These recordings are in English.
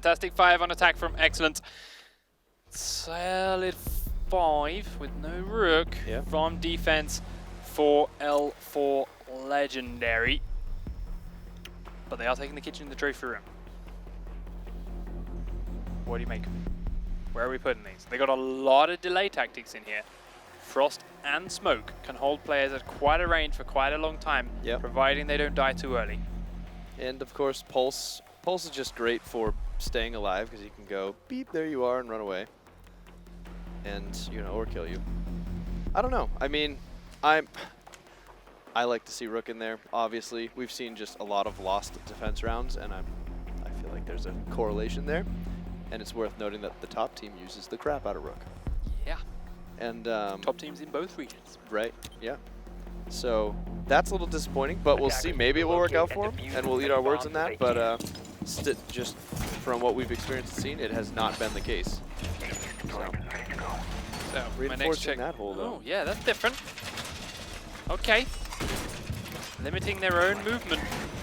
Fantastic 5 on attack from eXcellence. Solid 5 with no rook from defense for L4 Legendary. But they are taking the kitchen in the trophy room. What do you make of it? Where are we putting these? They got a lot of delay tactics in here. Frost and Smoke can hold players at quite a range for quite a long time, providing they don't die too early. And of course, Pulse. Pulse is just great for staying alive because he can go beep, there you are, and run away. And, you know, or kill you. I don't know. I mean, I like to see Rook in there, obviously. We've seen just a lot of lost defense rounds, and I feel like there's a correlation there. And it's worth noting that the top team uses the crap out of Rook. Yeah. And top teams in both regions. Right, yeah. So that's a little disappointing, but we'll see. Maybe it will work out for him, and we'll eat our words on that. But just from what we've experienced and seen, it has not been the case. So my next check. That hole, though. Oh, yeah, that's different. Okay. Limiting their own movement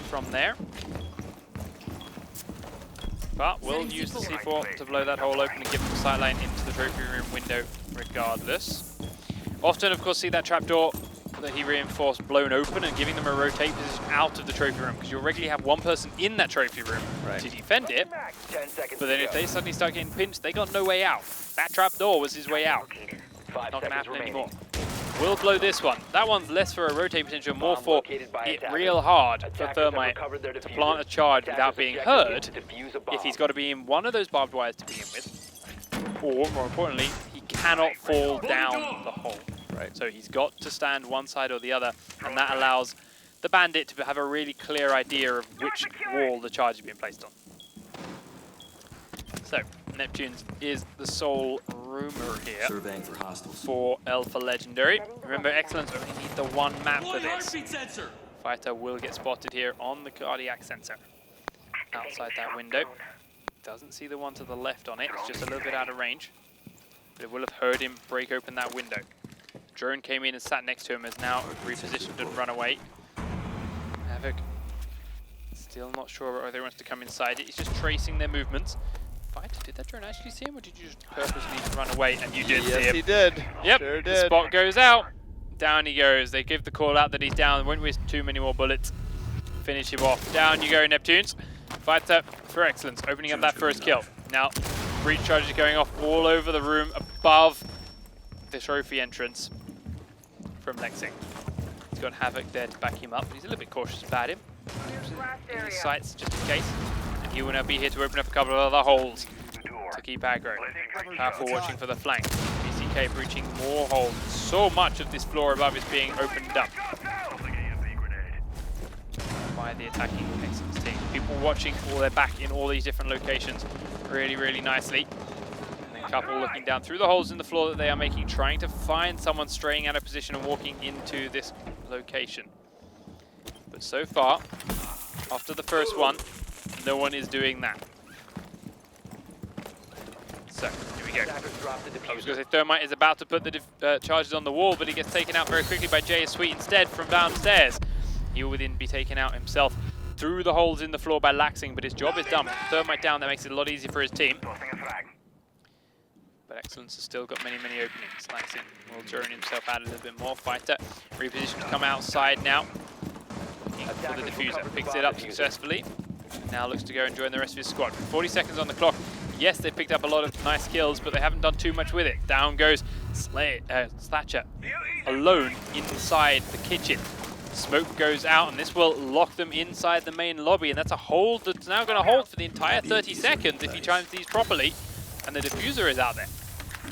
from there. But we'll use the C4 to blow that hole open and give them a sight line into the trophy room window regardless. Often, of course, see that trapdoor that he reinforced blown open and giving them a rotate position out of the trophy room, because you'll regularly have one person in that trophy room to defend it. But then if they suddenly start getting pinched, they got no way out. That trapdoor was his way out. Not going to happen anymore. We'll blow this one. That one's less for a rotate potential, more for it real hard for Thermite to plant a charge without being heard if he's got to be in one of those barbed wires to begin with. Or, more importantly, he cannot fall down the hole. So he's got to stand one side or the other, and that allows the bandit to have a really clear idea of which wall the charge is being placed on. So, Neptune's is the sole rumor here for Alpha Legendary. Remember, eXcellence only need the one map for this. Fighter will get spotted here on the cardiac sensor. Outside that window. Doesn't see the one to the left on it, it's just a little bit out of range. But it will have heard him break open that window. Drone came in and sat next to him, has now repositioned and run away. Havoc still not sure whether he wants to come inside it. He's just tracing their movements. Fighter, did that drone actually see him, or did you just purposely run away? And you did see him. Yes, he did. Yep, sure did. The spot goes out. Down he goes. They give the call out that he's down. Won't waste too many more bullets. Finish him off. Down you go, Neptunes. Fighter for eXcellence, opening up that first kill. Now, breach charges going off all over the room above the trophy entrance from Lexing. He's got Havoc there to back him up, but he's a little bit cautious about him. In his sights, just in case. And he will now be here to open up a couple of other holes to keep aggro. Powerful watching for the flank. BCK breaching more holes. So much of this floor above is being opened up by the attacking eXcellence team. People watching all their back in all these different locations really, really nicely. Couple looking down through the holes in the floor that they are making, trying to find someone straying out of position and walking into this location. But so far, after the first one, no one is doing that. So, here we go. I was going to say Thermite is about to put the charges on the wall, but he gets taken out very quickly by JS Sweet instead from downstairs. He will then be taken out himself through the holes in the floor by Laxing, but his job is done. With Thermite down, that makes it a lot easier for his team. But eXcellence has still got many, many openings. Laxing will drone himself out a little bit more. Fighter repositioned to come outside now. Looking for the diffuser. Picks it up successfully. Now looks to go and join the rest of his squad. 40 seconds on the clock. Yes, they picked up a lot of nice kills, but they haven't done too much with it. Down goes Slatcher alone inside the kitchen. Smoke goes out, and this will lock them inside the main lobby, and that's a hold that's now going to hold for the entire 30 seconds if he times these properly. And the diffuser is out there.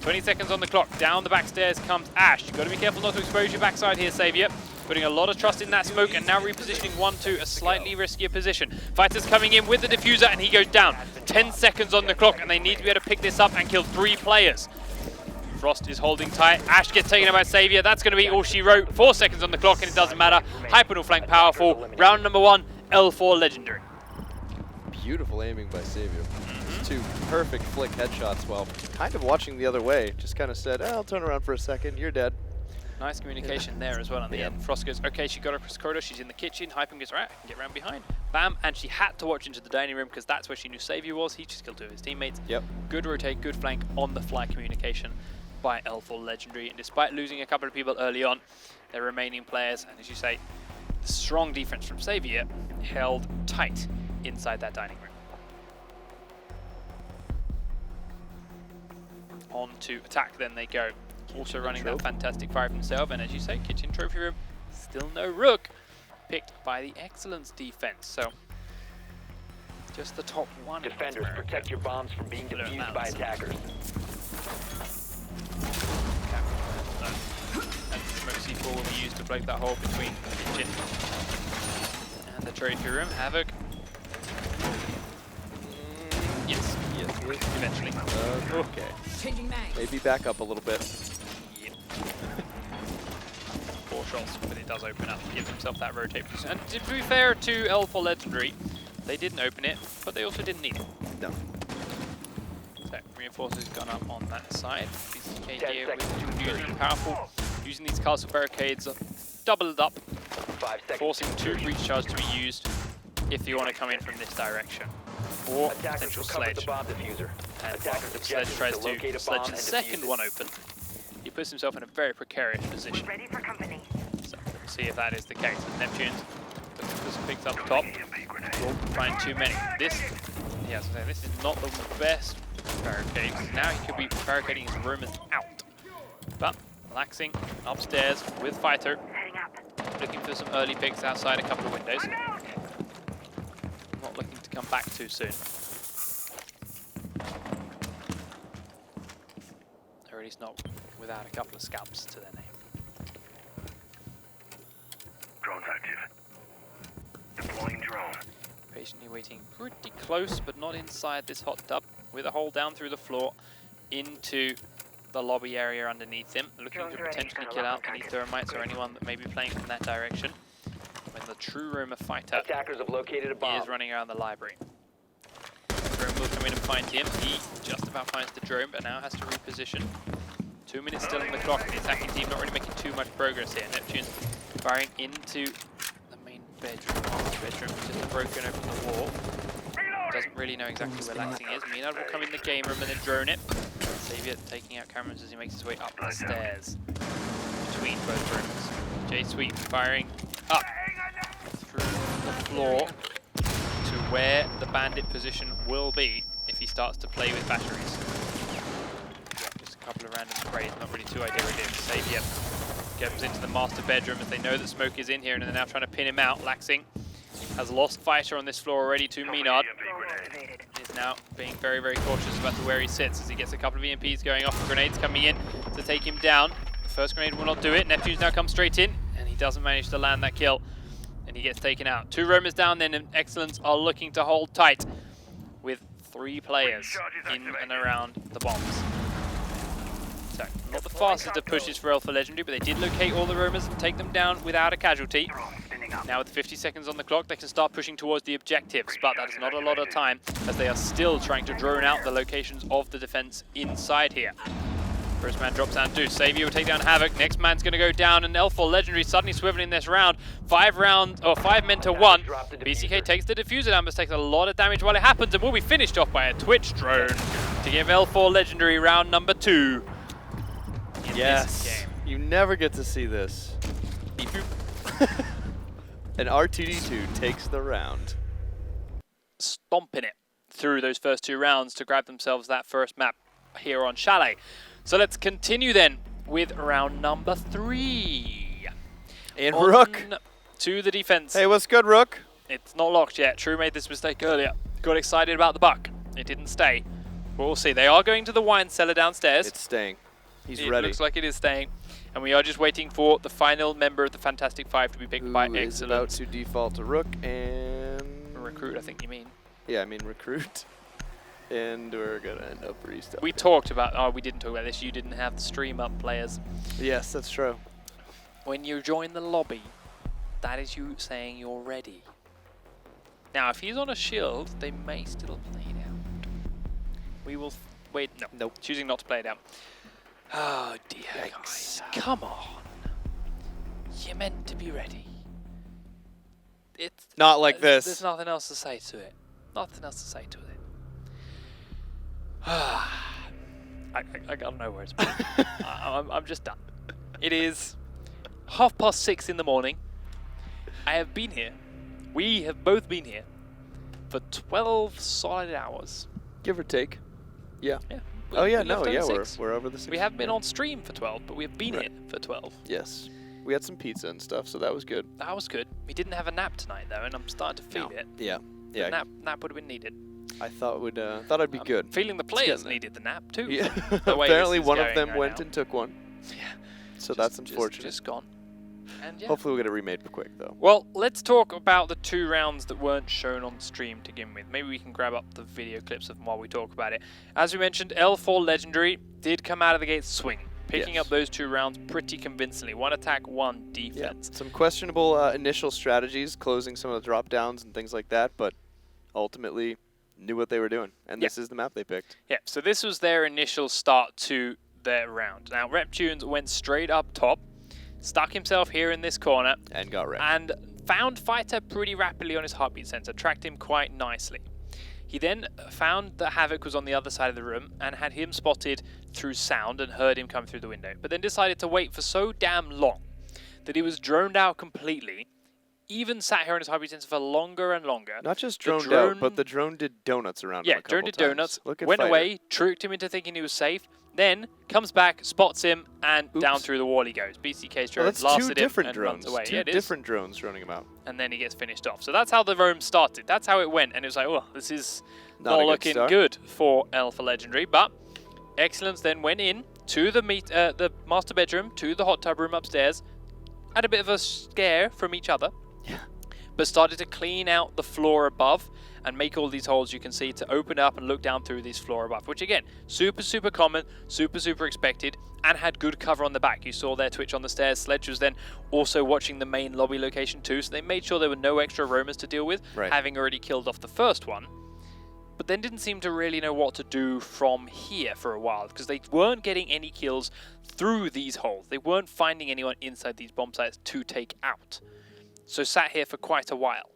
20 seconds on the clock. Down the back stairs comes Ash. You've got to be careful not to expose your backside here, Savior. Putting a lot of trust in that smoke and now repositioning 1 to a slightly riskier position. Fighter's coming in with the diffuser and he goes down. 10 seconds on the clock and they need to be able to pick this up and kill 3 players. Frost is holding tight. Ash gets taken out by Savior. That's going to be all she wrote. 4 seconds on the clock and it doesn't matter. Hypernal flank powerful. Round number 1, L4 Legendary. Beautiful aiming by Savior. 2 perfect flick headshots while kind of watching the other way. Just kind of said, oh, I'll turn around for a second, you're dead. Nice communication there as well on the end. Frost goes, okay, she got across the corridor, she's in the kitchen. Hyphen goes, right, I can get around behind. Bam, and she had to watch into the dining room because that's where she knew Savior was. He just killed 2 of his teammates. Yep. Good rotate, good flank on the fly communication by L4 Legendary. And despite losing a couple of people early on, their remaining players, and as you say, the strong defense from Savior held tight inside that dining room. On to attack, then they go. Also running that fantastic fire from himself, and as you say, kitchen trophy room, still no rook, picked by the eXcellence defense. So just the top one. Defenders, protect your bombs from being defused by attackers. And the smoke C4 will be used to break that hole between the kitchen and the trophy room. Havoc. Yes, eventually. Okay. Maybe back up a little bit. 4 shots, but it does open up. Gives himself that rotate position. And to be fair to L4 Legendary, they didn't open it, but they also didn't need it. No. So, reinforcers gone up on that side. BCK here with using powerful, using these castle barricades, doubled up, 5 seconds. forcing 2 breach charges to be used if you want to come in from this direction. Or potential sledge. The bomb diffuser. And the sledge tries to sledge the second one open. He puts himself in a very precarious position. Ready for company. So we'll see if that is the case. Neptune's picks up top. Will find too many. This is not the best barricade. Now he could be barricading his room out. But relaxing upstairs with Fighter. Heading up. Looking for some early picks outside a couple of windows. Not looking to come back too soon. Or at least not without a couple of scalps to their name. Drone's active. Deploying drone. Patiently waiting pretty close, but not inside this hot tub, with a hole down through the floor into the lobby area underneath him, looking to potentially kill out any thermites or anyone that may be playing from that direction. When the true Roma fighter Attackers have located a bomb. is running around the library. Drone will come in and find him. He just about finds the drone, but now has to reposition. 2 minutes still on the clock, and the attacking team not really making too much progress here. Neptune firing into the main bedroom. Bedroom just broken open the wall. Doesn't really know exactly where Laxing is. Mina will come in the game room and then drone it. Savior taking out cameras as he makes his way up the stairs between both rooms. J Sweet firing up through the floor to where the bandit position will be if he starts to play with batteries. Just a couple of random sprays, not really too ideal it is. Savior goes into the master bedroom as they know that Smoke is in here and they're now trying to pin him out. Laxing has lost Fighter on this floor already to Menard. Is now being very, very cautious about where he sits as he gets a couple of EMPs going off and grenades coming in to take him down. The first grenade will not do it. Neptune's now come straight in and he doesn't manage to land that kill and he gets taken out. 2 roamers down then, and eXcellence are looking to hold tight with 3 players in and around the bombs. So, not the fastest of pushes for Alpha Legendary, but they did locate all the roamers and take them down without a casualty. Now with 50 seconds on the clock, they can start pushing towards the objectives, but that is not a lot of time as they are still trying to drone out the locations of the defense inside here. First man drops down Deuce. Savior will take down Havoc. Next man's going to go down, and L4 Legendary suddenly swiveling this round. 5 men to 1. BCK takes the diffuser down, but takes a lot of damage while it happens, and will be finished off by a Twitch drone to give L4 Legendary round number 2. Yes, you never get to see this. And R2D2 takes the round. Stomping it through those first 2 rounds to grab themselves that first map here on Chalet. So let's continue then with round number 3. And Rook. To the defense. Hey, what's good, Rook? It's not locked yet. True made this mistake earlier. Got excited about the buck. It didn't stay. But we'll see. They are going to the wine cellar downstairs. It's staying. He's it ready. Looks like it is staying. And we are just waiting for the final member of the Fantastic Five to be picked by eXcellence. Is about to default to Rook and... Recruit, I think you mean. Yeah, I mean recruit. And we're going to end up restarting. We talked about... Oh, we didn't talk about this. You didn't have the stream up, players. Yes, that's true. When you join the lobby, that is you saying you're ready. Now, if he's on a shield, they may still play it out. We will... Wait, no. Nope. Choosing not to play it out. Oh, dear, guys. Come on. You're meant to be ready. It's Not like this. There's nothing else to say to it. Nothing else to say to it. I got no words. I'm just done. It is 6:30 in the morning. I have been here. We have both been here for 12 solid hours. Give or take. Yeah. Yeah. Oh yeah, we left no, yeah, over we're 6. over the 6. We haven't been on stream for 12, but we have been Right. here for 12. Yes. We had some pizza and stuff, so that was good. That was good. We didn't have a nap tonight though, and I'm starting to feel it. Yeah. The Yeah. nap would have been needed. I thought I'd be good. Feeling the It's players getting there. needed the nap too. Yeah. The way Apparently this is one of going them right went now. and took one. Yeah. So that's unfortunate. Just gone. And yeah. Hopefully we'll get it remade quick though. Well, let's talk about the 2 rounds that weren't shown on stream to begin with. Maybe we can grab up the video clips of them while we talk about it. As we mentioned, L4 Legendary did come out of the gate swinging, picking Yes. up those 2 rounds pretty convincingly. 1 attack, 1 defense. Some questionable initial strategies, closing some of the drop downs and things like that, but ultimately knew what they were doing. And Yeah. this is the map they picked. Yeah, so this was their initial start to their round. Now, Reptunes went straight up top, stuck himself here in this corner, And got wrecked. and found Fighter pretty rapidly on his heartbeat sensor, tracked him quite nicely. He then found that Havoc was on the other side of the room and had him spotted through sound and heard him come through the window, but then decided to wait for so damn long that he was droned out completely, even sat here on his heartbeat sensor for longer and longer. Not just The droned out, but the drone did donuts around him Yeah, a couple drone did times. donuts, Look at went Fighter. away, tricked him into thinking he was safe, then comes back, spots him, and down Oops. through the wall he goes. BCK's drone Well, that's blasted two him different and drones. runs away. Two Yeah, it is. different drones droning him out. And then he gets finished off. So that's how the roam started. That's how it went. And it was like, oh, this is Not not a good looking start. good for Alpha Legendary. But eXcellence then went in to the master bedroom, to the hot tub room upstairs, had a bit of a scare from each other, but started to clean out the floor above and make all these holes you can see to open up and look down through this floor above, which again, super common, super expected, and had good cover on the back. You saw their Twitch on the stairs. Sledge was then also watching the main lobby location too, so they made sure there were no extra roamers to deal with, Right. having already killed off the first one. But then didn't seem to really know what to do from here for a while, because they weren't getting any kills through these holes. They weren't finding anyone inside these bomb sites to take out. So sat here for quite a while.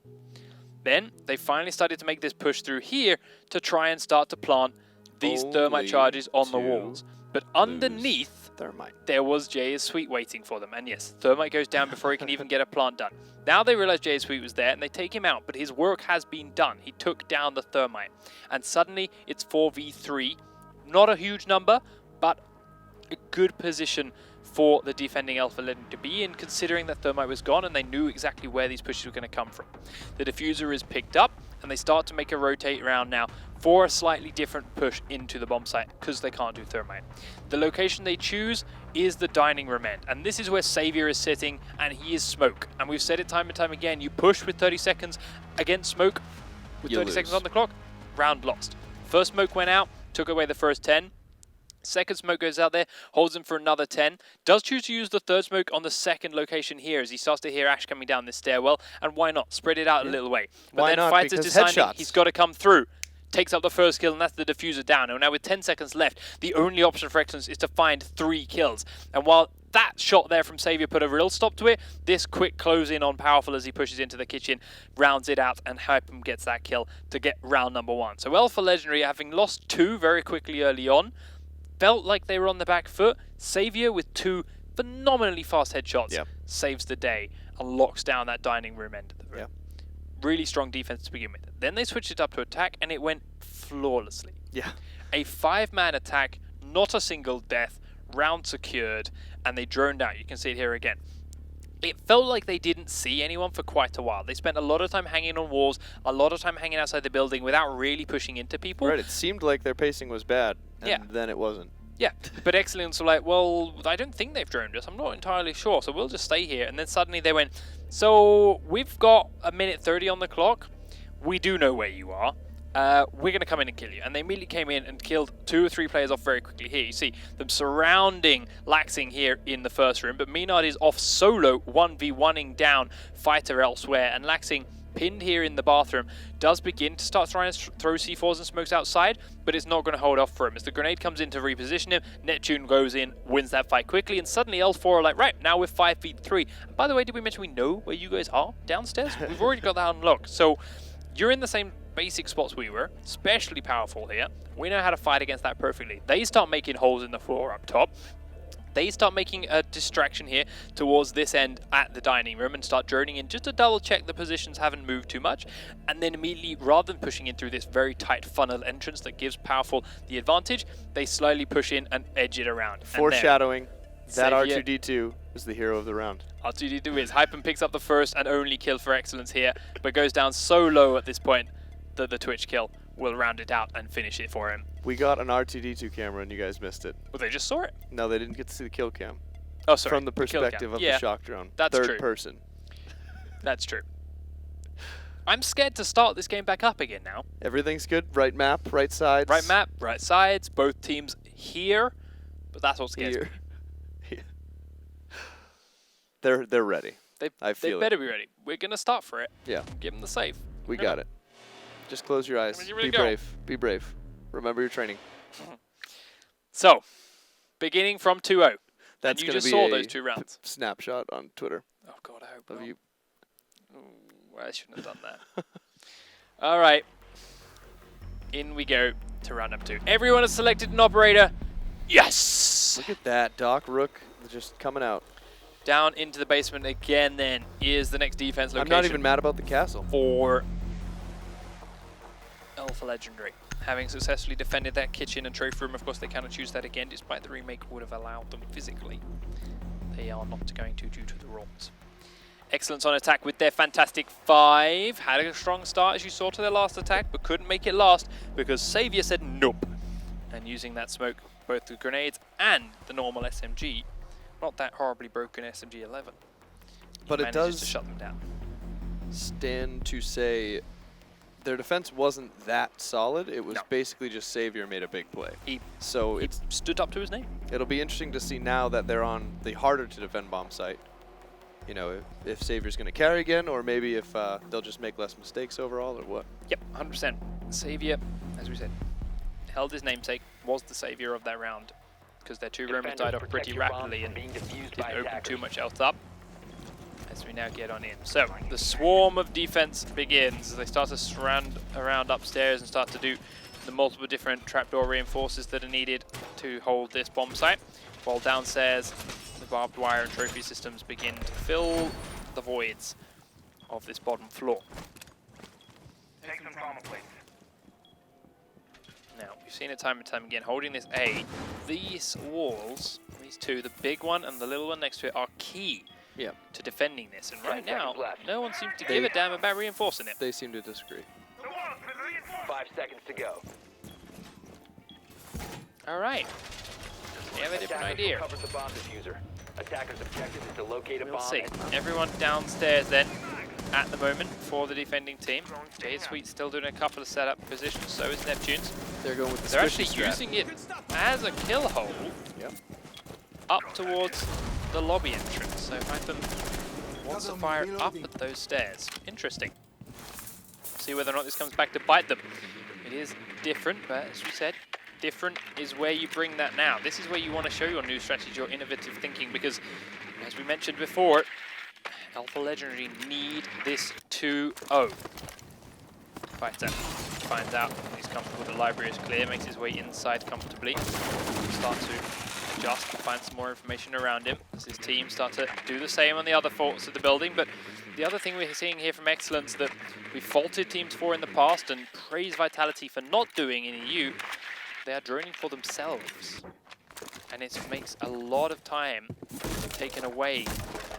Then they finally started to make this push through here to try and start to plant these thermite Only charges on the to walls. But underneath, Thermite. there was Jay's Suite waiting for them. And yes, thermite goes down before he can even get a plant done. Now they realize Jay's Suite was there and they take him out, but his work has been done. He took down the thermite. And suddenly it's 4v3. Not a huge number, but a good position for the defending Alpha Legend to be in, considering that thermite was gone and they knew exactly where these pushes were going to come from. The diffuser is picked up and they start to make a rotate around now for a slightly different push into the bomb site because they can't do thermite. The location they choose is the dining room end, and this is where Savior is sitting and he is smoke. And we've said it time and time again, you push with 30 seconds against smoke with You 30 lose. seconds on the clock, round lost. First smoke went out, took away the first 10. Second smoke goes out there, holds him for another 10. Does choose to use the third smoke on the second location here as he starts to hear Ash coming down this stairwell. And why not? Spread it out a little way. But Why then not? Fighter's Because deciding headshots. he's got to come through. Takes up the first kill, and that's the diffuser down. And now with 10 seconds left, the only option for eXcellence is to find 3 kills. And while that shot there from Savior put a real stop to it, this quick close in on Powerful as he pushes into the kitchen, rounds it out, and Hypem gets that kill to get round number 1. So Alpha Legendary, having lost 2 very quickly early on, felt like they were on the back foot. Savior with 2 phenomenally fast headshots saves the day and locks down that dining room end of the room. Really strong defense to begin with. Then they switched it up to attack and it went flawlessly. Yeah. A 5-man attack, not a single death, round secured, and they droned out. You can see it here again. It felt like they didn't see anyone for quite a while. They spent a lot of time hanging on walls, a lot of time hanging outside the building without really pushing into people. Right, it seemed like their pacing was bad, and Yeah. then it wasn't. Yeah, but eXcellence were like, well, I don't think they've droned us. I'm not entirely sure, so we'll just stay here. And then suddenly they went, so we've got a minute 30 on the clock. We do know where you are. We're going to come in and kill you. And they immediately came in and killed 2 or 3 players off very quickly here. You see them surrounding Laxing here in the first room, but Menard is off solo 1v1ing down Fighter elsewhere, and Laxing pinned here in the bathroom, does begin to start trying to throw C4s and smokes outside, but it's not going to hold off for him. As the grenade comes in to reposition him, Neptune goes in, wins that fight quickly, and suddenly L4 are like, right, now we're 5'3". And by the way, did we mention we know where you guys are downstairs? We've already got that unlocked. So you're in the same basic spots we were, especially powerful here. We know how to fight against that perfectly. They start making holes in the floor up top. They start making a distraction here towards this end at the dining room and start journeying in just to double check the positions haven't moved too much. And then immediately, rather than pushing in through this very tight funnel entrance that gives Powerful the advantage, they slowly push in and edge it around. Foreshadowing, that Savior- R2D2 is the hero of the round. R2D2 is. Hypen picks up the first and only kill for eXcellence here, but goes down so low at this point that the Twitch kill will round it out and finish it for him. We got an R2D2 camera and you guys missed it. Well, they just saw it. No, they didn't get to see the kill cam. Oh, sorry. From the kill cam. perspective of Yeah, the shock drone. that's Third true. person. That's true. I'm scared to start this game back up again now. Everything's good. Right map, right sides. Right map, right sides, both teams here, but that's what scares me. Here. They're ready. They feel better be ready. We're going to start for it. Yeah, Give them the save. we got it. Just close your eyes. Ready to Be go. brave. Be brave. Remember your training. So, beginning from 2-0. That's you going to just be saw a those 2 rounds. snapshot on Twitter Oh, God, I hope of not. you. Ooh, I shouldn't have done that. All right. In we go to round number 2. Everyone has selected an operator. Yes! Look at that. Doc Rook just coming out. Down into the basement again then is the next defense location. I'm not even mad about the castle. For Alpha Legendary. Having successfully defended that kitchen and trophy room, of course they cannot choose that again, despite the remake would have allowed them physically. They are not going to due to the rules. eXcellence on attack with their fantastic 5. Had a strong start, as you saw, to their last attack, but couldn't make it last because Savior said nope. And using that smoke, both the grenades and the normal SMG, not that horribly broken SMG-11. But it manages does to shut them down. stand to say their defense wasn't that solid. It was No. basically just Savior made a big play. He So stood up to his name. it'll be interesting to see now that they're on the harder to defend bomb site. You know, if Savior's going to carry again, or maybe if they'll just make less mistakes overall, or what. Yep, 100%. Savior, as we said, held his namesake, was the savior of that round, because their 2 Romans died off pretty rapidly and didn't open too much else up. As we now get on in. So, the swarm of defense begins as they start to surround around upstairs and start to do the multiple different trapdoor reinforcers that are needed to hold this bomb site, while downstairs the barbed wire and trophy systems begin to fill the voids of this bottom floor. Take some trauma plates. Now, we've seen it time and time again, holding this A, these walls, these 2, the big one and the little one next to it, are key Yeah, to defending this. And right 10 now, seconds left. no one seems to give a damn about reinforcing it. they seem to disagree. The walls been reinforced. 5 seconds to go. All right. We have a different Attackers idea. will cover the bomb diffuser. Attackers' objective is to locate a We'll bomb. see. and- Everyone downstairs then, at the moment, for the defending team. Jade Sweet's still doing a couple of setup positions, so is Neptune's. They're going with the They're actually squishy strat. using it as a kill hole Yep. up towards the lobby entrance. So Hypen wants to fire up at those stairs. Interesting. See whether or not this comes back to bite them. It is different, but as we said, different is where you bring that now. This is where you want to show your new strategy, your innovative thinking, because as we mentioned before, Alpha Legendary need this 2-0. Fighter finds out he's comfortable, the library is clear, makes his way inside comfortably. Start to adjust, find some more information around him as his team start to do the same on the other forts of the building. But the other thing we're seeing here from eXcellence that we faulted teams for in the past and praised Vitality for not doing in EU, they are droning for themselves. And it makes a lot of time taken away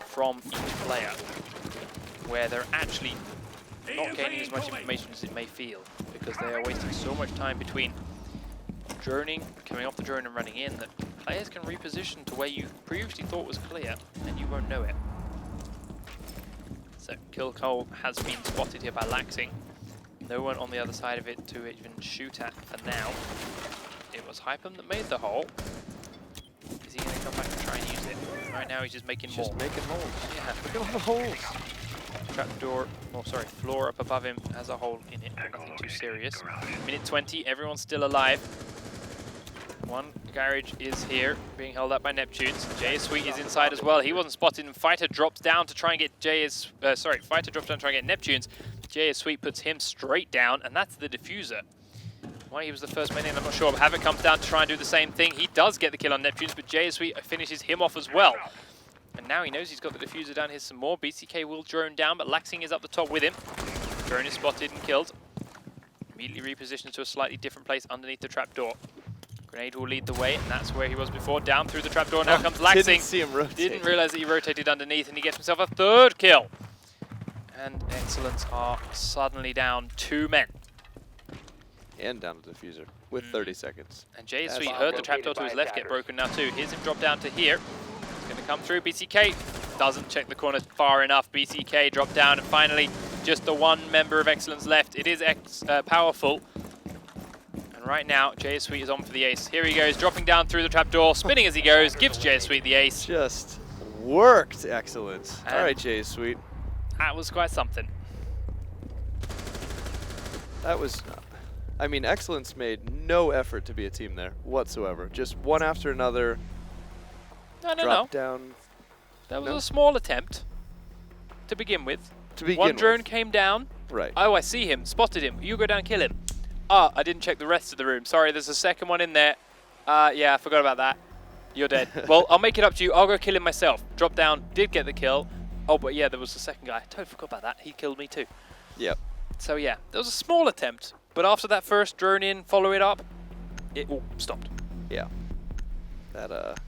from each player, where they're actually not gaining as much information as it may feel, because they are wasting so much time between droning, coming off the drone and running in, that players can reposition to where you previously thought was clear, and you won't know it. So, kill call has been spotted here by Laxing. No one on the other side of it to even shoot at for now. It was Hypen that made the hole. Is he going to come back and try and use it? Right now he's just making more. Just making holes. Yeah. Look at all the holes. trapdoor, oh sorry, floor up above him has a hole in it, nothing too serious. Minute 20, everyone's still alive. One garage is here, being held up by Neptunes. JS Sweet is inside as well. He wasn't spotted, and Fighter drops down to try and get Fighter drops down to try and get Neptunes. JS Sweet puts him straight down, and that's the diffuser. Why he was the first man in, I'm not sure. But Havoc comes down to try and do the same thing. He does get the kill on Neptunes, but JS Sweet finishes him off as well. And now he knows he's got the diffuser down here some more. BCK will drone down, but Laxing is up the top with him. Drone is spotted and killed. Immediately repositions to a slightly different place underneath the trapdoor. Grenade will lead the way, and that's where he was before. Down through the trapdoor, now comes Laxing. Didn't see him rotate. Didn't realize that he rotated underneath, and he gets himself a third kill. And eXcellence are suddenly down 2 men. And down to the diffuser with 30 seconds. And JS Sweet heard the trapdoor to his left get broken now too. Here's him drop down to here. He's going to come through. BCK doesn't check the corner far enough. BCK dropped down, and finally just the one member of eXcellence left. It is powerful. And right now, JS Sweet is on for the ace. Here he goes, dropping down through the trapdoor, spinning as he goes, gives JS Sweet the ace. Just worked, eXcellence. And all right, JS Sweet. That was quite something. That was, I mean, eXcellence made no effort to be a team there whatsoever. Just one after another. No. Down. That was a small attempt to begin with. One drone came down. Right. Oh, I see him. Spotted him. You go down, kill him. Ah, I didn't check the rest of the room. Sorry, there's a second one in there. Yeah, I forgot about that. You're dead. Well, I'll make it up to you. I'll go kill him myself. Drop down, did get the kill. Oh, but yeah, there was the second guy. I totally forgot about that. He killed me too. Yep. So yeah, there was a small attempt. But after that first drone in, follow it up, it all stopped. Yeah. That,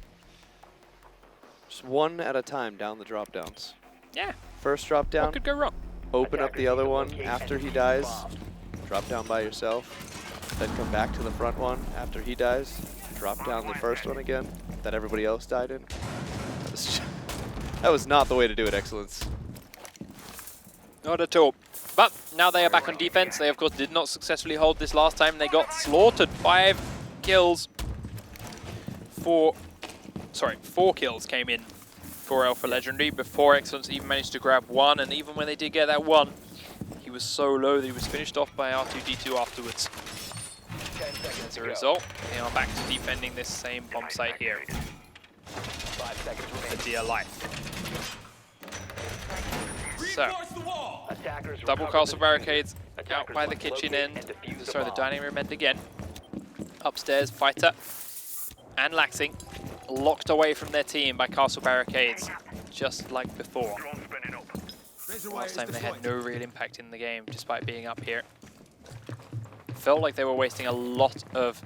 just one at a time down the drop downs. Yeah. First drop down. What could go wrong? Open up the other one after he dies. Drop down by yourself. Then come back to the front one after he dies. Drop down the first one again that everybody else died in. That was not the way to do it, eXcellence. Not at all. But now they are back on defense. They, of course, did not successfully hold this last time. They got slaughtered. 4 kills came in for Alpha Legendary before eXcellence even managed to grab one. And even when they did get that one, he was so low that he was finished off by R2D2 afterwards. 10 seconds As to a go. result, they are back to defending this same bomb site here. 5 seconds For remaining. dear life. So, Attackers double recover castle the barricades diffuser. out Attackers by the must kitchen locate end. and defuse Sorry, the bomb. dining room end again. Upstairs, Fighter and Laxing locked away from their team by castle barricades, just like before. Last time they had no real impact in the game, despite being up here. Felt like they were wasting a lot of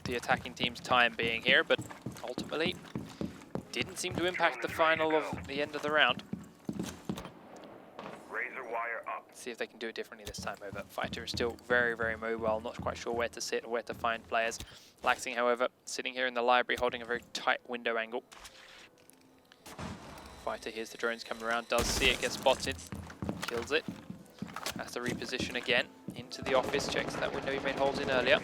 the attacking team's time being here, but ultimately didn't seem to impact the final of the end of the round. Razor wire up. See if they can do it differently this time over. Fighter is still very, very mobile, not quite sure where to sit or where to find players. Laxing, however, sitting here in the library holding a very tight window angle. Fighter hears the drones coming around, does see it, gets spotted, kills it. Has to reposition again into the office, checks that window he made holes in earlier.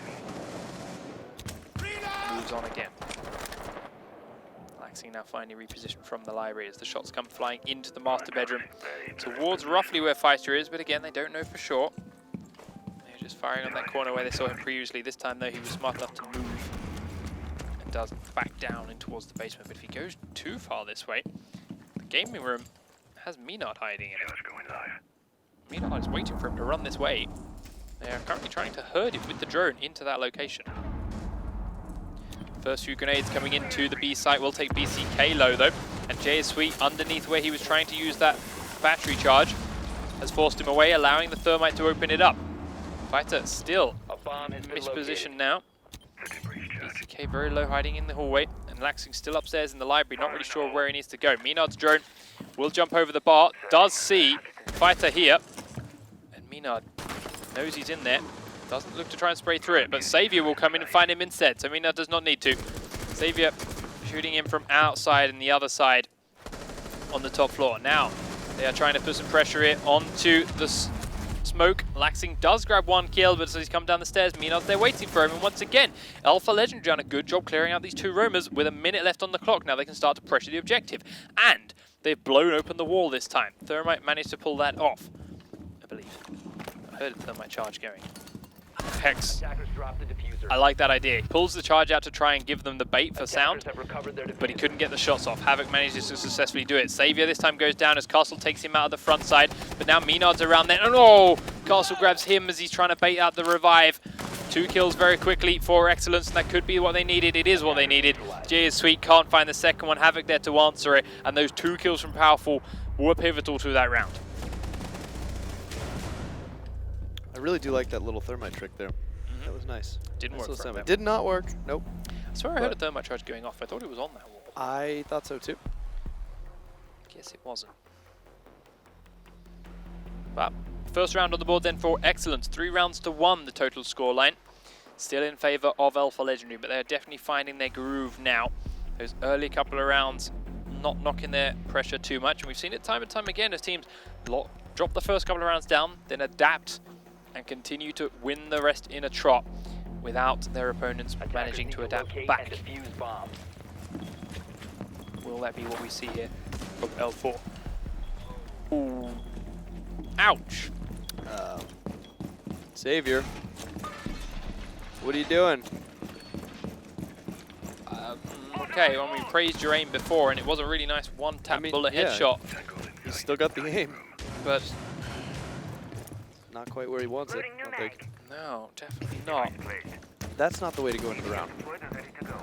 Moves on again. Laxing now finally repositioned from the library as the shots come flying into the master bedroom towards roughly where Fighter is, but again, they don't know for sure. They're just firing on that corner where they saw him previously. This time, though, he was smart enough to move and does back down in towards the basement. But if he goes too far this way, the gaming room has Minard hiding in it. Minard is waiting for him to run this way. They are currently trying to herd him with the drone into that location. First few grenades coming into the B site will take BCK low though, and JS Sweet underneath where he was trying to use that battery charge has forced him away, allowing the thermite to open it up. Fighter still A bomb has been mispositioned located. now. BCK very low, hiding in the hallway, and Laxing still upstairs in the library, not really sure where he needs to go. Minard's drone will jump over the bar, does see Fighter here, and Minard knows he's in there. Doesn't look to try and spray through it, but Xavier will come in and find him instead, so Minard does not need to. Xavier shooting him from outside and the other side on the top floor. Now, they are trying to put some pressure here onto the smoke. Laxing does grab one kill, but as he's come down the stairs, Minard's there waiting for him. And once again, Alpha Legendary done a good job clearing out these two roamers with a minute left on the clock. Now they can start to pressure the objective. And they've blown open the wall this time. Thermite managed to pull that off, I believe. I heard a Thermite charge going. Hex. Attackers drop the diffuser. I like that idea. He pulls the charge out to try and give them the bait for sound, Attackers have recovered their but he diffuser. couldn't get the shots off. Havoc manages to successfully do it. Savior this time goes down as Castle takes him out of the front side, but now Minard's around there. And oh, Castle grabs him as he's trying to bait out the revive. 2 kills very quickly for eXcellence, and that could be what they needed. It is what they needed. Jay is sweet, can't find the second one. Havoc there to answer it, and those 2 kills from Powerful were pivotal to that round. I really do like that little Thermite trick there. That was nice. Didn't Nice work little for him. Thermite. Did not work. Nope. I swear I heard a Thermite charge going off. I thought it was on that wall. I thought so too. Guess it wasn't. But first round on the board then for eXcellence. 3 rounds to 1, the total scoreline. Still in favor of Alpha Legendary, but they're definitely finding their groove now. Those early couple of rounds not knocking their pressure too much. And we've seen it time and time again as teams drop the first couple of rounds down, then adapt and continue to win the rest in a trot without their opponents Attackers managing need to adapt locate back. and defuse bombs. Will that be what we see here from L4? Ooh. Ouch. Savior. What are you doing? Okay, well, we praised your aim before, and it was a really nice one-tap bullet yeah. headshot, He's still got the aim. but Not quite where he wants it. Loading I new don't think. no, definitely not. That's not the way to go into the round. Deployed and ready to go.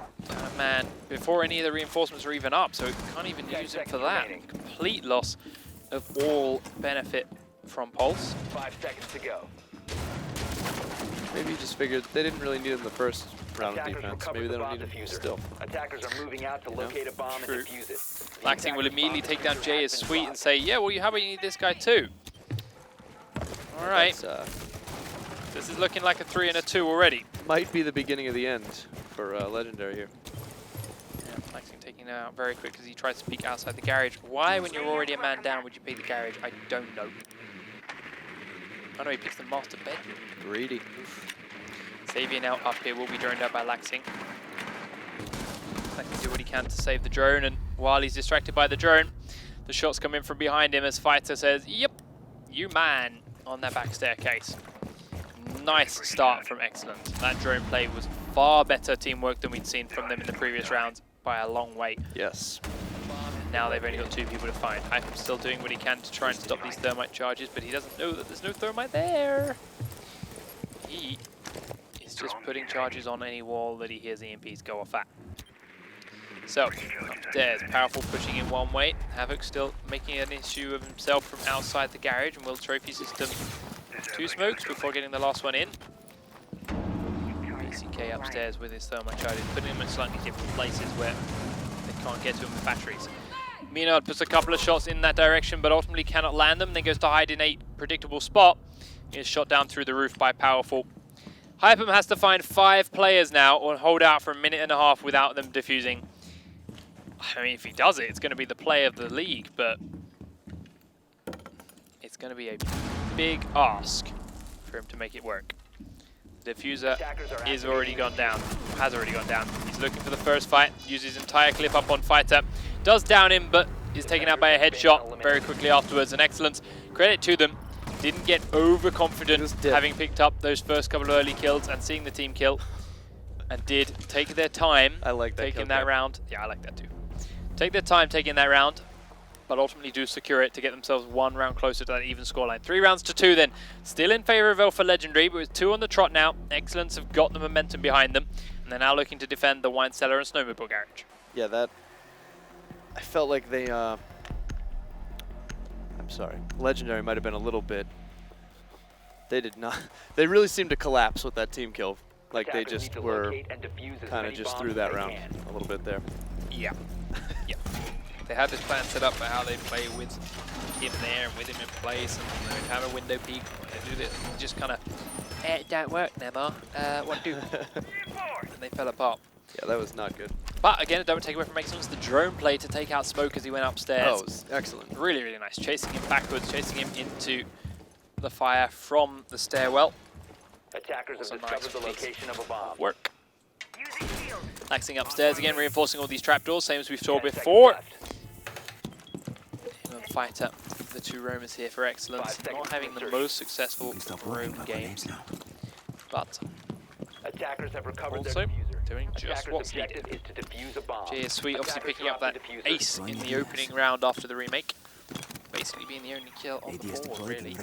Man, before any of the reinforcements are even up, so it can't even 10 use him for seconds that. remaining. Complete loss of all benefit from Pulse. 5 seconds to go. Maybe you just figured they didn't really need him the first round of Attackers defense. recovered Maybe the they don't bomb need him diffuser. still. Attackers are moving out to You know? locate a bomb True. and defuse it. The Laxing will attackers' immediately bomb take down diffuser Jay has as been sweet and spotted. say, yeah, well, how about you need this guy too? All right, That's, this is looking like a 3 and a 2 already. might be the beginning of the end for Legendary here. Yeah, Laxing taking it out very quick as he tries to peek outside the garage. Why, when you're already a man down, would you pick the garage? I don't know. Oh no, he picks the master bedroom. Greedy. Savior now up here will be droned out by Laxing. Laxing do what he can to save the drone, and while he's distracted by the drone, the shots come in from behind him as Fighter says, yep, you man, on that back staircase. Nice start from eXcellence. That drone play was far better teamwork than we'd seen from them in the previous rounds by a long way. Yes. Now they've only got 2 people to find. Hypem's still doing what he can to try and stop these thermite charges, but he doesn't know that there's no thermite there. He is just putting charges on any wall that he hears EMPs go off at. So, upstairs, Powerful pushing in one way. Havoc still making an issue of himself from outside the garage, and will trophy system 2 smokes before getting the last one in. ACK upstairs with his thermite charges, putting him in slightly different places where they can't get to him with batteries. Minard puts a couple of shots in that direction, but ultimately cannot land them, then goes to hide in a predictable spot. He is shot down through the roof by Powerful. Hypem has to find 5 players now, or hold out for a minute and a half without them defusing. I mean, if he does it, it's going to be the play of the league, but it's going to be a big ask for him to make it work. The diffuser is already gone down, has already gone down. He's looking for the first fight, uses his entire clip up on Fighter. Does down him, but is taken out by a headshot very quickly afterwards. And eXcellence, credit to them, didn't get overconfident having picked up those first couple of early kills and seeing the team kill. And did take their time I like that taking kill that cam. round. Yeah, I like that too. Take their time taking that round, but ultimately do secure it to get themselves 1 round closer to that even scoreline. 3 rounds to 2 then. Still in favor of Alpha Legendary, but with 2 on the trot now. eXcellence have got the momentum behind them, and they're now looking to defend the wine cellar and snowmobile garage. Yeah, that... I felt like they, I'm sorry. Legendary might have been a little bit... They did not... They really seemed to collapse with that team kill. Like they Attackers just need to were locate and defuse as kind of many just bombs through as that they round can. a little bit there. Yeah. Yeah. They had this plan set up for how they play with him there and with him in place, and they'd have a window peek. They do it, and just kind of, it don't work, Never. What do? And they fell apart. Yeah, that was not good. But again, it don't take away from eXcellence. The drone play to take out Smoke as he went upstairs. Oh, it was excellent. Really, really nice. Chasing him backwards, chasing him into the fire from the stairwell. Attackers have Also nice discovered the piece location of a bomb. Work. Using shield. Laxing upstairs again, reinforcing all these trapdoors, same as we saw 10 seconds before. left. And fighter, the two roamers here for excellence. 5 seconds Not having the insertion. most successful roam games, but Attackers have recovered also their diffuser. doing just Attackers' what's objective needed. is to defuse a bomb. JS Sweet obviously Attackers picking up drop that the diffuser. ace in the opening round after the remake. Basically being the only kill on the board, really.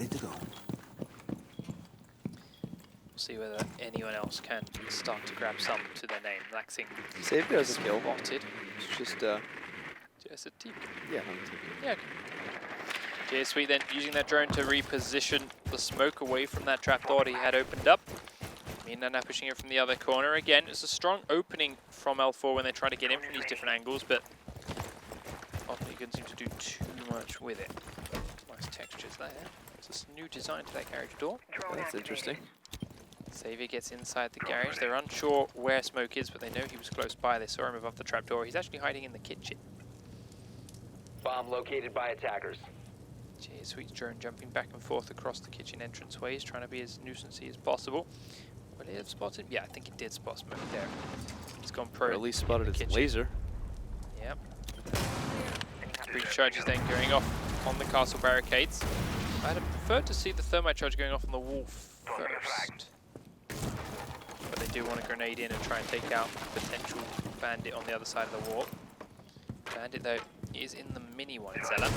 We'll see whether anyone else can start to grab some to their name. Laxing Savior has a kill. spotted. It's just, JS a teak. yeah. Yeah, okay. JS Sweet then using that drone to reposition the smoke away from that trapdoor he had opened up. Mina now pushing it from the other corner. Again, it's a strong opening from L4 when they try to get in from these different angles, but often you couldn't seem to do too much with it. Nice textures there. It's a new design to that garage door. That's interesting. Xavier gets inside the garage. They're unsure where Smoke is, but they know he was close by. They saw him above the trapdoor. He's actually hiding in the kitchen. Bomb located by attackers. JS Sweet's drone jumping back and forth across the kitchen entranceways, trying to be as nuisancey as possible. Will it have spotted? Yeah, I think it did spot Smoke there. He's gone pro. Or at least spotted its kitchen. laser. Yep. Breach charges then going off on the castle barricades. I'd have preferred to see the thermite charge going off on the wall first. But they do want a grenade in and try and take out potential bandit on the other side of the wall. Bandit though is in the mini wine cellar.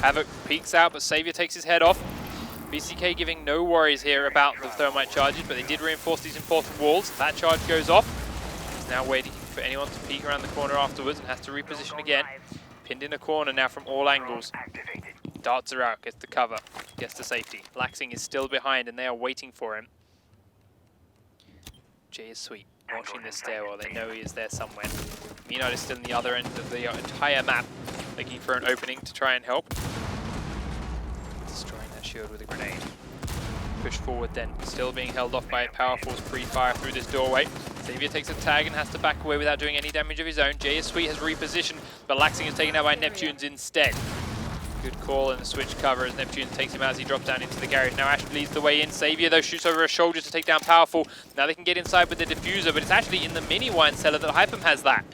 Havoc peeks out, but Savior takes his head off. BCK giving no worries here about the thermite charges, but they did reinforce these important walls. That charge goes off. He's now waiting for anyone to peek around the corner afterwards and has to reposition again. Pinned in a corner now from all angles. Darts are out, gets the cover, gets to safety. Laxing is still behind and they are waiting for him. Jay is Sweet, watching this stairwell. They know he is there somewhere. Minard is still in the other end of the entire map, looking for an opening to try and help. Destroying that shield with a grenade. Push forward then, still being held off by a Power Force pre-fire through this doorway. Xavier takes a tag and has to back away without doing any damage of his own. Jay is Sweet has repositioned, but Laxing is taken out by Neptunes instead. Good call and the switch cover as Neptune takes him as he drops down into the garage. Now Ash leads the way in. Xavier though shoots over a shoulder to take down Powerful. Now they can get inside with the diffuser, but it's actually in the mini wine cellar that Hypem has that.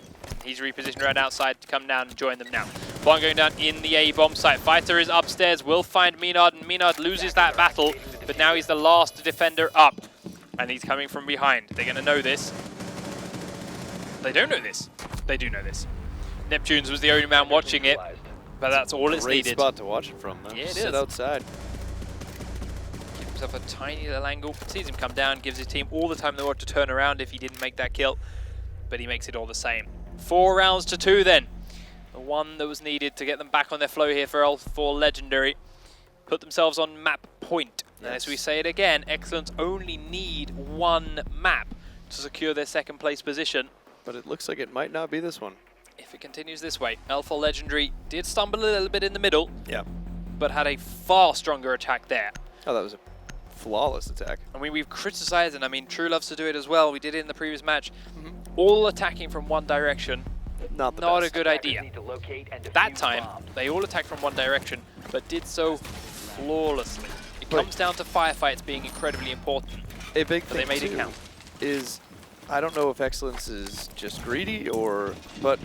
He's repositioned right outside to come down and join them now. Bomb going down in the A bomb site. Fighter is upstairs, will find Minard, and Minard loses that battle, but now he's the last defender up. And he's coming from behind. They're gonna know this. They don't know this. They do know this. Neptunes was the only man watching it, but that's all it's Great needed. spot to watch it from, though. Yeah, it Sit is. outside. Gives himself a tiny little angle, sees him come down, gives his team all the time they want to turn around if he didn't make that kill, but he makes it all the same. 4 rounds to 2 then. The one that was needed to get them back on their flow here for L4 Legendary. Put themselves on map point. And as we say it again, eXcellence only need 1 map to secure their second place position. But it looks like it might not be this one. If it continues this way, L4 Legendary did stumble a little bit in the middle, Yeah. but had a far stronger attack there. Oh, that was a flawless attack. I mean, we've criticized, and I mean, True loves to do it as well. We did it in the previous match. All attacking from one direction, Not the not best. a good idea. Need to locate and That defuse time, bombs. they all attacked from one direction, but did so flawlessly. It Right. comes down to firefights being incredibly important, A big but they thing made it too count. is, I don't know if eXcellence is just greedy or, but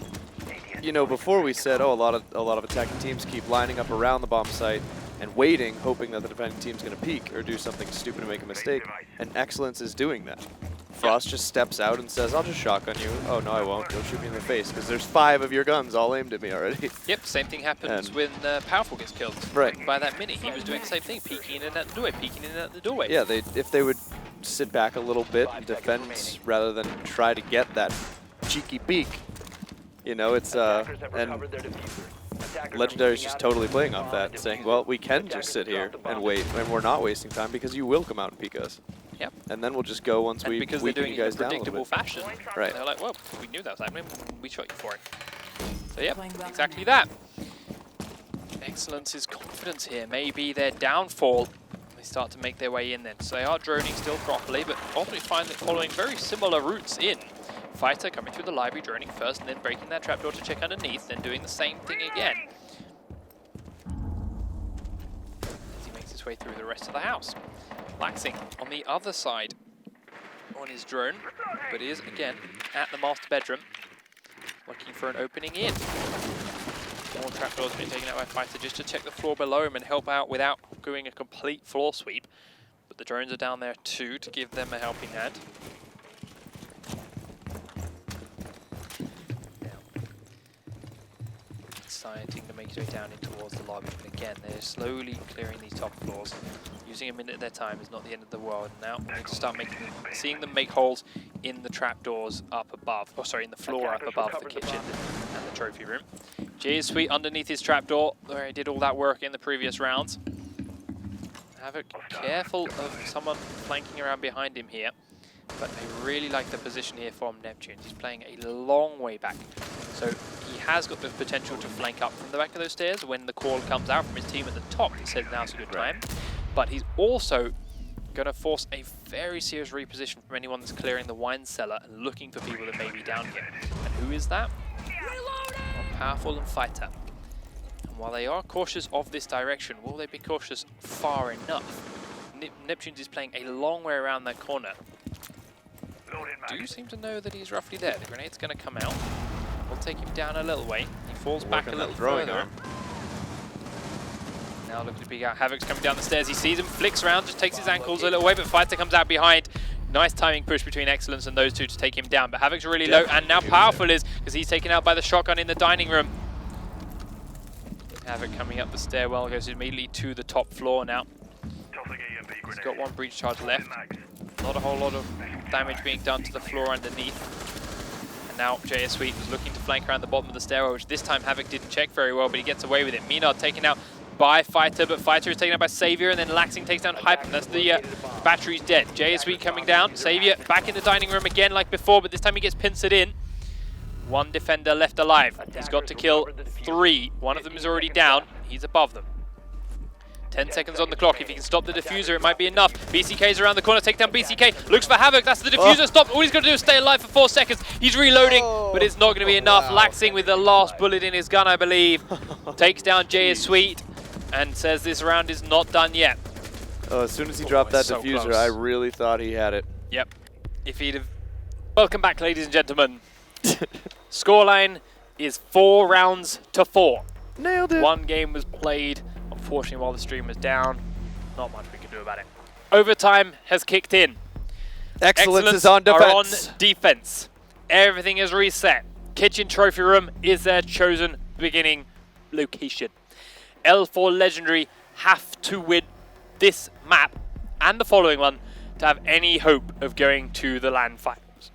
you know, before we said, oh, a lot of attacking teams keep lining up around the bomb site and waiting, hoping that the defending team's going to peek or do something stupid and make a mistake, and eXcellence is doing that. Frost just steps out and says, I'll just shotgun you. Oh, no, I won't. Don't shoot me in the face, because there's 5 of your guns all aimed at me already. Yep, same thing happens And- when Powerful gets killed. Right. By that mini, he was doing the same thing, peeking in and out the doorway, peeking in and out the doorway. Yeah, if they would sit back a little bit and defend rather than try to get that cheeky peek, you know, it's, Attackers have and recovered their diffuser. Attackers are Legendary's moving just out totally to playing defuse off bomb that, and saying, defuse. well, we can Attackers just sit here dropped the bomb and wait, and we're not wasting time because you will come out and peek us. Yep. And then we'll just go once And we because they're weaken doing you it in guys a down a little predictable bit. fashion. Right. They're like, well, we knew that was happening, we shot you for it. So yep, exactly that. eXcellence is confidence here, maybe their downfall. They start to make their way in then. So they are droning still properly, but ultimately following very similar routes in. Fighter coming through the library, droning first, and then breaking that trapdoor to check underneath, then doing the same thing again. As he makes his his way through the rest of the house. Laxing on the other side on his drone, but is again at the master bedroom, looking for an opening in. More trapdoors being taken out by Fighter just to check the floor below him and help out without doing a complete floor sweep. But the drones are down there too to give them a helping hand. Deciding to make their way down in towards the lobby, but again they're slowly clearing these top floors. Using a minute at their time is not the end of the world. Now we need to start seeing them make holes in the trapdoors up above, or sorry, in the floor up above the kitchen and the trophy room. Jay is sweet underneath his trapdoor, where he did all that work in the previous rounds. Havoc careful of someone flanking around behind him here, but I really like the position here from Neptune. He's playing a long way back, so he has got the potential to flank up from the back of those stairs when the call comes out from his team at the top that says now's a good time. But he's also going to force a very serious reposition from anyone that's clearing the wine cellar and looking for people that may be down here. And who is that? Well, Powerful and Fighter. And while they are cautious of this direction, will they be cautious far enough? Neptune's is playing a long way around that corner. Do seem to know that he's roughly there. The grenade's going to come out. We'll take him down a little way. He falls back a little further. Now looking to peek out. Havoc's coming down the stairs. He sees him, flicks around, just takes his ankles a little way, but Fighter comes out behind. Nice timing push between eXcellence and those two to take him down. But Havoc's really low, and now Powerful is, because he's taken out by the shotgun in the dining room. Havoc coming up the stairwell, goes immediately to the top floor now. He's got one breach charge left. Not a whole lot of damage being done to the floor underneath. And now JS Sweet was looking to flank around the bottom of the stairwell, which this time Havoc didn't check very well, but he gets away with it. Minard taken out by Fighter, but Fighter is taken out by Savior, and then Laxing takes down Hyper. That's the battery's dead. JS Sweet coming down. Savior back in the dining room again like before, but this time he gets pincered in. One defender left alive. He's got to kill 3. One of them is already down. He's above them. 10 seconds on the clock. If he can stop the diffuser, it might be enough. BCK's around the corner. Take down BCK. Looks for Havoc. That's the diffuser. Stop. All he's got to do is stay alive for 4 seconds. He's reloading, but it's not going to be enough. Laxing with the last bullet in his gun, I believe. Takes down JS Sweet and says this round is not done yet. As soon as he dropped that so diffuser, close. I really thought he had it. Yep. If he'd have... Welcome back, ladies and gentlemen. Scoreline is 4 rounds to 4. Nailed it. 1 game was played. Unfortunately, while the stream was down, not much we can do about it. Overtime has kicked in. eXcellence is on defense. Are on defense. Everything is reset. Kitchen trophy room is their chosen beginning location. L4 Legendary have to win this map and the following one to have any hope of going to the LAN finals.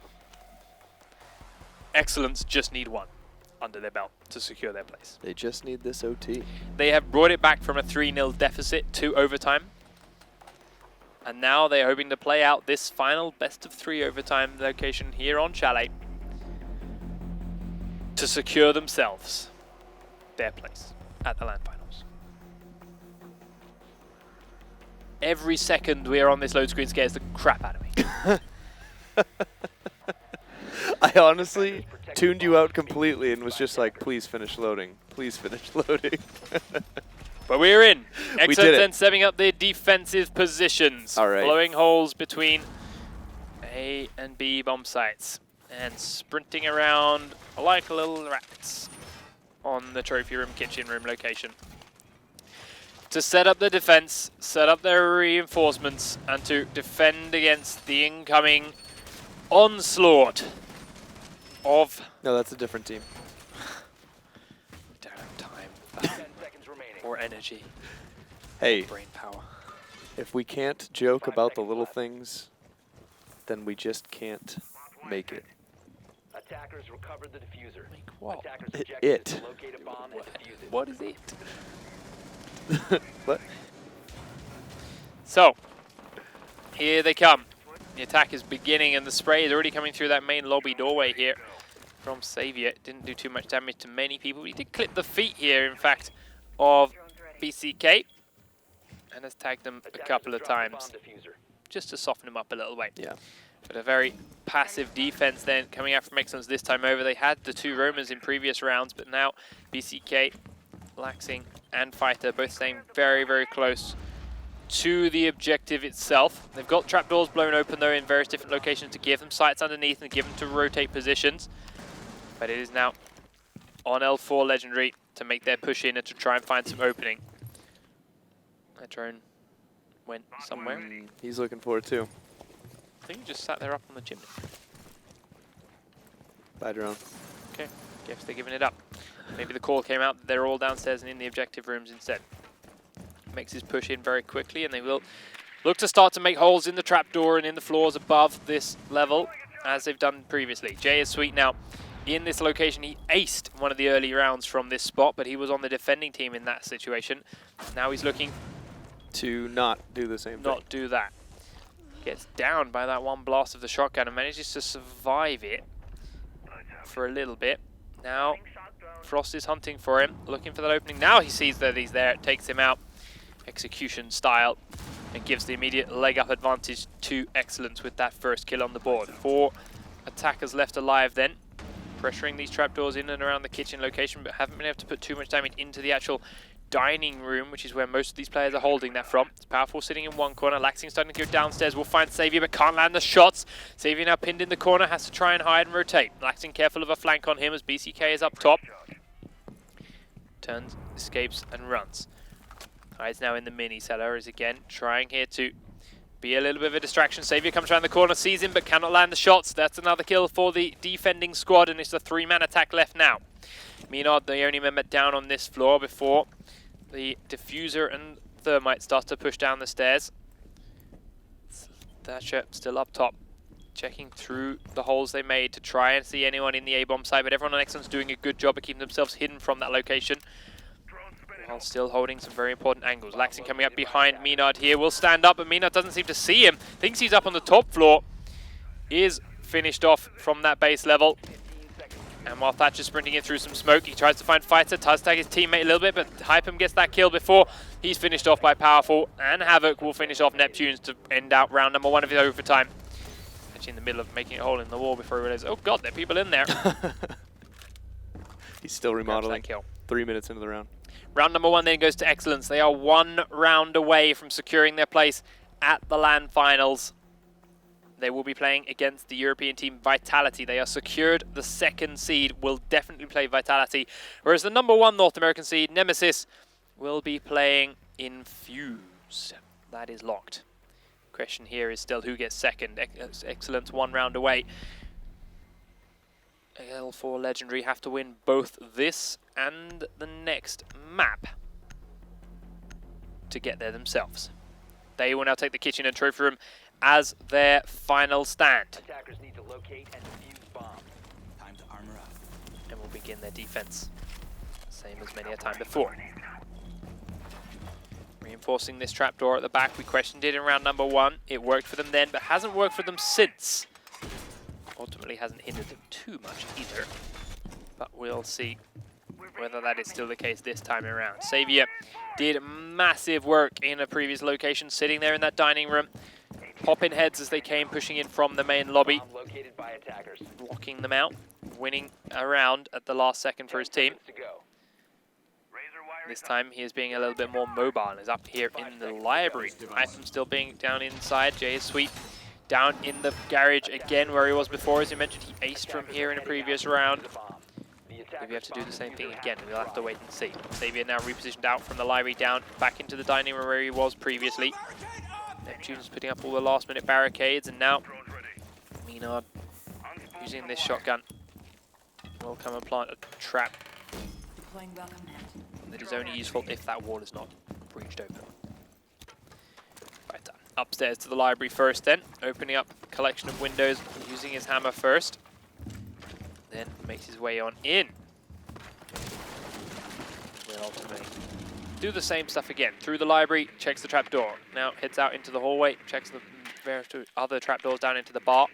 eXcellence just need 1 under their belt to secure their place. They just need this OT. They have brought it back from a 3-0 deficit to overtime. And now they're hoping to play out this final best-of-3 overtime location here on Chalet to secure themselves their place at the LAN finals. Every second we are on this load screen scares the crap out of me. I honestly tuned you out completely and was just like, please finish loading. Please finish loading. But we're in. We did eXcellence it. then setting up their defensive positions. All right. Blowing holes between A and B bomb sites. And sprinting around like little rats on the trophy room, kitchen room location. To set up the defense, set up their reinforcements, and to defend against the incoming onslaught of... No, that's a different team. We don't have time 10 seconds remaining. or energy, Hey, brain power. if we can't joke about the little things, then we just can't make it. Attackers recovered the diffuser. Make what? Attackers It. objective is to locate a bomb and defuse it. What is it? What? So, here they come. The attack is beginning and the spray is already coming through that main lobby doorway here from Savior. It didn't do too much damage to many people. He did clip the feet here, in fact, of BCK and has tagged them a couple of times just to soften them up a little way. Yeah. But a very passive defense then coming out from eXcellence this time over. They had the 2 roamers in previous rounds, but now BCK, Laxing and Fighter both staying very, very close to the objective itself. They've got trapdoors blown open though in various different locations to give them sights underneath and give them to rotate positions. But it is now on L4 Legendary to make their push in and to try and find some opening. That drone went somewhere. He's looking for it too. I think he just sat there up on the chimney. Bye, drone. Okay, guess they're giving it up. Maybe the call came out that they're all downstairs and in the objective rooms instead. Makes his push in very quickly, and they will look to start to make holes in the trapdoor and in the floors above this level, as they've done previously. Jay is sweet now. In this location, he aced one of the early rounds from this spot, but he was on the defending team in that situation. Now he's looking to not do the same thing. Not do that. Gets down by that one blast of the shotgun and manages to survive it for a little bit. Now Frost is hunting for him, looking for that opening. Now he sees that he's there, it takes him out execution style and gives the immediate leg up advantage to eXcellence with that first kill on the board. 4 attackers left alive then, pressuring these trapdoors in and around the kitchen location, but haven't been able to put too much damage into the actual dining room, which is where most of these players are holding that from. It's Powerful sitting in one corner. Laxing starting to go downstairs. Will find Xavier, but can't land the shots. Xavier now pinned in the corner, has to try and hide and rotate. Laxing careful of a flank on him as BCK is up top. Turns, escapes, and runs. Hides now in the mini cellar, is again trying here to be a little bit of a distraction. Xavier comes around the corner, sees him, but cannot land the shots. That's another kill for the defending squad, and it's a 3-man attack left now. Menard, the only member down on this floor before the diffuser and thermite starts to push down the stairs. Thatcher still up top, checking through the holes they made to try and see anyone in the A-bomb side, but everyone on eXcellence doing a good job of keeping themselves hidden from that location, while still holding some very important angles. Laxing coming up behind Menard here, will stand up, but Menard doesn't seem to see him. Thinks he's up on the top floor. Is finished off from that base level. And while Thatcher's sprinting in through some smoke, he tries to find Fighter, does tag his teammate a little bit, but Hypem gets that kill before he's finished off by Powerful, and Havoc will finish off Neptunes to end out round number 1 of his overtime. Actually in the middle of making a hole in the wall before he realizes, oh god, there are people in there. He's still remodeling. That kill. 3 minutes into the round. Round number 1 then goes to eXcellence. They are 1 round away from securing their place at the LAN finals. They will be playing against the European team Vitality. They are secured. The 2nd seed will definitely play Vitality, whereas the number 1 North American seed, Nemesis, will be playing Infuse. That is locked. Question here is still who gets 2nd. eXcellence 1 round away. L4 Legendary have to win both this and the next map to get there themselves. They will now take the kitchen and trophy room as their final stand. Attackers need to locate and defuse bomb. Time to armor up. And will begin their defense, same as many a time before. Reinforcing this trapdoor at the back. We questioned it in round number 1. It worked for them then, but hasn't worked for them since. Ultimately hasn't hindered them too much either, but we'll see whether that is still the case this time around. Xavier did massive work in a previous location, sitting there in that dining room, popping heads as they came, pushing in from the main lobby, Bomb located by attackers. blocking them out, winning a round at the last second for his team. To go. This time he is being a little bit more mobile and is up here in the library. Item still being down inside. Jay is sweet. Down in the garage again where he was before. As you mentioned, he aced from here in a previous round. If we have to do the same thing again, we'll have to wait and see. Xavier now repositioned out from the library down, back into the dining room where he was previously. Neptune's putting up all the last minute barricades, and now Menard, using this shotgun, will come and plant a trap that is only useful if that wall is not breached open. Right, upstairs to the library first then, opening up a collection of windows, using his hammer first. Then makes his way on in. Will ultimately do the same stuff again. Through the library, checks the trapdoor. Now heads out into the hallway, checks the various other trapdoors down into the bar.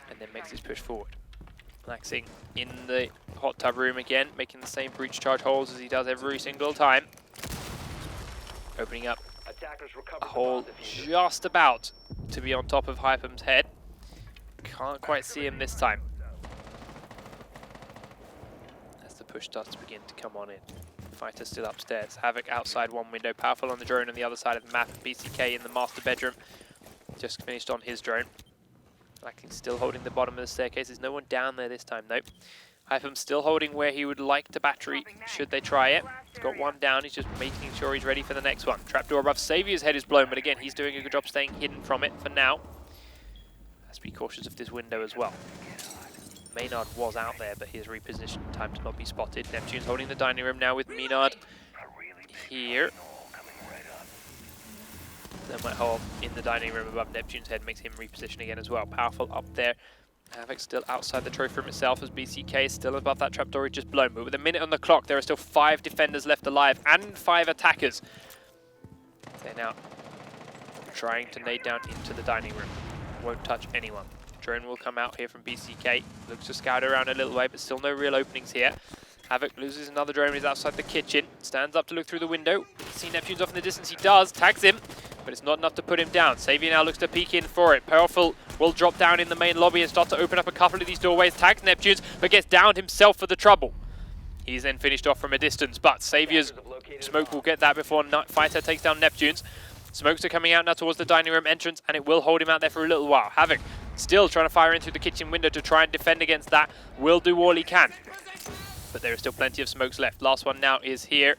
And then makes his push forward. Laxing in the hot tub room again, making the same breach charge holes as he does every single time. Opening up a hole just about to be on top of Hypem's head. Can't quite see him this time. As the push starts to begin to come on in. Fighter still upstairs. Havoc outside one window. Powerful on the drone on the other side of the map. BCK in the master bedroom. Just finished on his drone. Lacking still holding the bottom of the staircase. There's no one down there this time though. Hypham still holding where he would like to battery should they try it. He's got one down. He's just making sure he's ready for the next one. Trapdoor above. Saviour's head is blown, but again, he's doing a good job staying hidden from it for now. Has to be cautious of this window as well. Maynard was out there, but his repositioned time to not be spotted. Neptune's holding the dining room now with Maynard here. Then might hold in the dining room above Neptune's head, makes him reposition again as well. Powerful up there. Havoc still outside the trophy room itself as BCK is still above that trapdoor he just blown. But with a minute on the clock, there are still 5 defenders left alive and 5 attackers. They're now trying to nade down into the dining room. Won't touch anyone. Drone will come out here from BCK. Looks to scout around a little way, but still no real openings here. Havoc loses another drone. He's outside the kitchen. Stands up to look through the window. See Neptune's off in the distance. He does. Tags him, but it's not enough to put him down. Xavier now looks to peek in for it. Powerful will drop down in the main lobby and start to open up a couple of these doorways. Tags Neptune's, but gets downed himself for the trouble. He's then finished off from a distance, but Xavier's smoke will get that before Fighter takes down Neptune's. Smokes are coming out now towards the dining room entrance, and it will hold him out there for a little while. Havoc still trying to fire in through the kitchen window to try and defend against that. Will do all he can. But there is still plenty of smokes left. Last one now is here.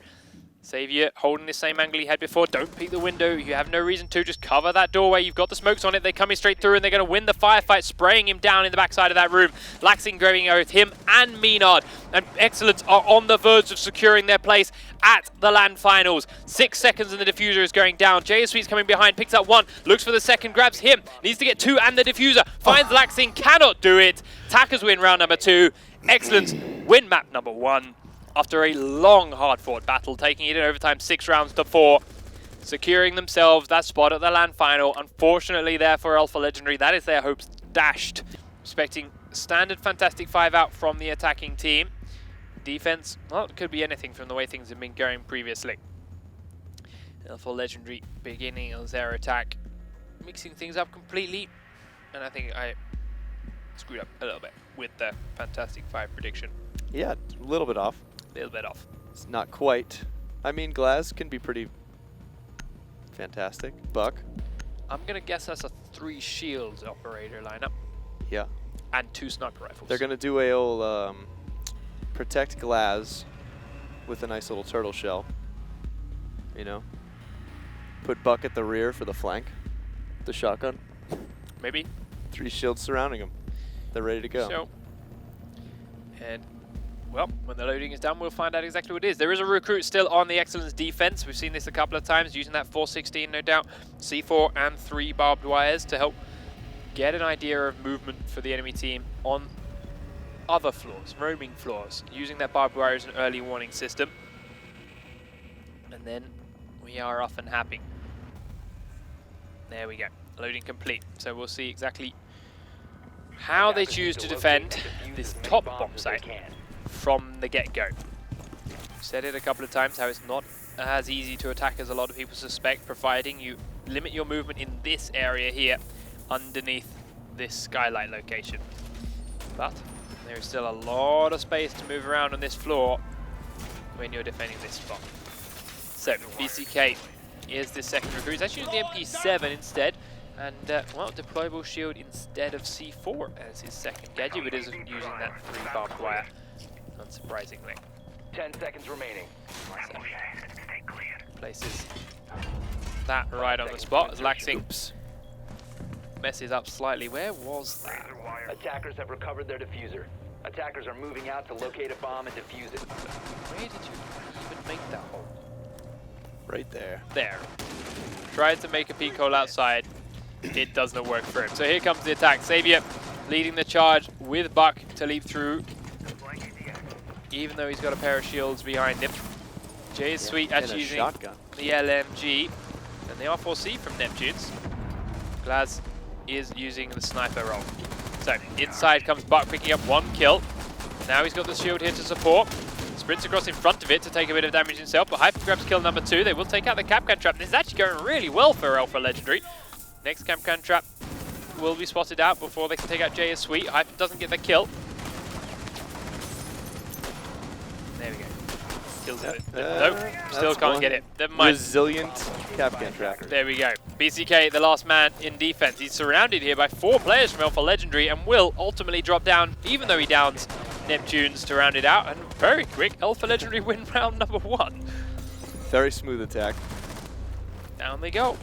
Xavier holding the same angle he had before. Don't peek the window. You have no reason to. Just cover that doorway. You've got the smokes on it. They're coming straight through and they're going to win the firefight, spraying him down in the backside of that room. Laxing grabbing both him and Maynard. And eXcellence are on the verge of securing their place at the LAN finals. 6 seconds and the diffuser is going down. JSV's coming behind, picks up one, looks for the second, grabs him. Needs to get 2 and the diffuser. Finds Laxing, cannot do it. Tackers win round number 2. eXcellence win map number 1. After a long, hard-fought battle, taking it in overtime 6 rounds to 4, securing themselves that spot at the LAN final. Unfortunately there for Alpha Legendary, that is their hopes dashed. Expecting standard Fantastic 5 out from the attacking team. Defense, well, it could be anything from the way things have been going previously. Alpha Legendary beginning of their attack, mixing things up completely, and I think I screwed up a little bit with the Fantastic 5 prediction. Yeah, a little bit off. A little bit off. It's not quite. I mean, Glaz can be pretty fantastic. Buck. I'm going to guess that's a 3 shields operator lineup. Yeah. And 2 sniper rifles. They're going to do a old protect Glaz with a nice little turtle shell. You know? Put Buck at the rear for the flank. The shotgun. Maybe. 3 shields surrounding him. They're ready to go. So, and well, when the loading is done, we'll find out exactly what it is. There is a recruit still on the eXcellence defense. We've seen this a couple of times, using that 416, no doubt. C4 and 3 barbed wires to help get an idea of movement for the enemy team on other floors, roaming floors, using that barbed wire as an early warning system. And then we are off and happy. There we go. Loading complete. So we'll see exactly how they choose to defend this top bomb site from the get-go. Said it a couple of times, how it's not as easy to attack as a lot of people suspect, providing you limit your movement in this area here underneath this skylight location. But there is still a lot of space to move around on this floor when you're defending this spot. So BCK is the second recruit. He's actually using the MP7 instead. And, well, deployable shield instead of C4 as his second gadget, but is using that 3 barbed wire, unsurprisingly. 10 seconds remaining. So, places that right on the spot as Laxing messes up slightly. Where was that? Attackers have recovered their diffuser. Attackers are moving out to locate a bomb and defuse it. Where did you even make that hole? Right there. There. Tried to make a peek hole outside. It does not work for him. So here comes the attack. Xavier leading the charge with Buck to leap through, even though he's got a pair of shields behind him. Jay is sweet actually using shotgun. the LMG, and the R4C from Neptune's. Glaz is using the sniper role. So inside comes Buck, picking up 1 kill. Now he's got the shield here to support. Sprints across in front of it to take a bit of damage himself, but Hyper grabs kill number 2. They will take out the Capcan trap. This is actually going really well for Alpha Legendary. Next Capcan trap will be spotted out before they can take out Jay is sweet. Hyper doesn't get the kill. There we go. kills it. Nope, still that's can't one get it. Never mind. Resilient Capcan tracker. There we go. BCK, the last man in defense. He's surrounded here by 4 players from Alpha Legendary and will ultimately drop down, even though he downs Neptunes to round it out. And very quick, Alpha Legendary win round number 1. Very smooth attack. Down they go.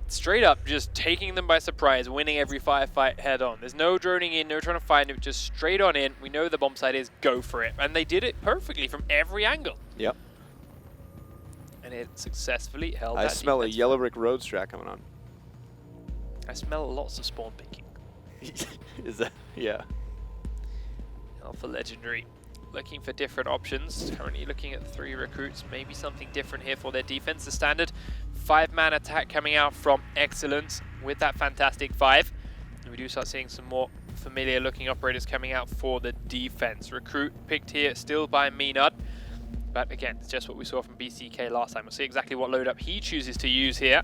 Straight up, just taking them by surprise, winning every firefight head on. There's no droning in, no trying to find it, just straight on in. We know the bomb site is, go for it. And they did it perfectly from every angle. Yep. And it successfully held I that smell a defense. yellow brick road strat coming on. I smell lots of spawn picking. Is that? Yeah. Alpha Legendary looking for different options. Currently looking at 3 recruits. Maybe something different here for their defense. The standard 5-man attack coming out from eXcellence with that fantastic 5. And we do start seeing some more familiar looking operators coming out for the defense. Recruit picked here still by Meenud. But again, it's just what we saw from BCK last time. We'll see exactly what load up he chooses to use here.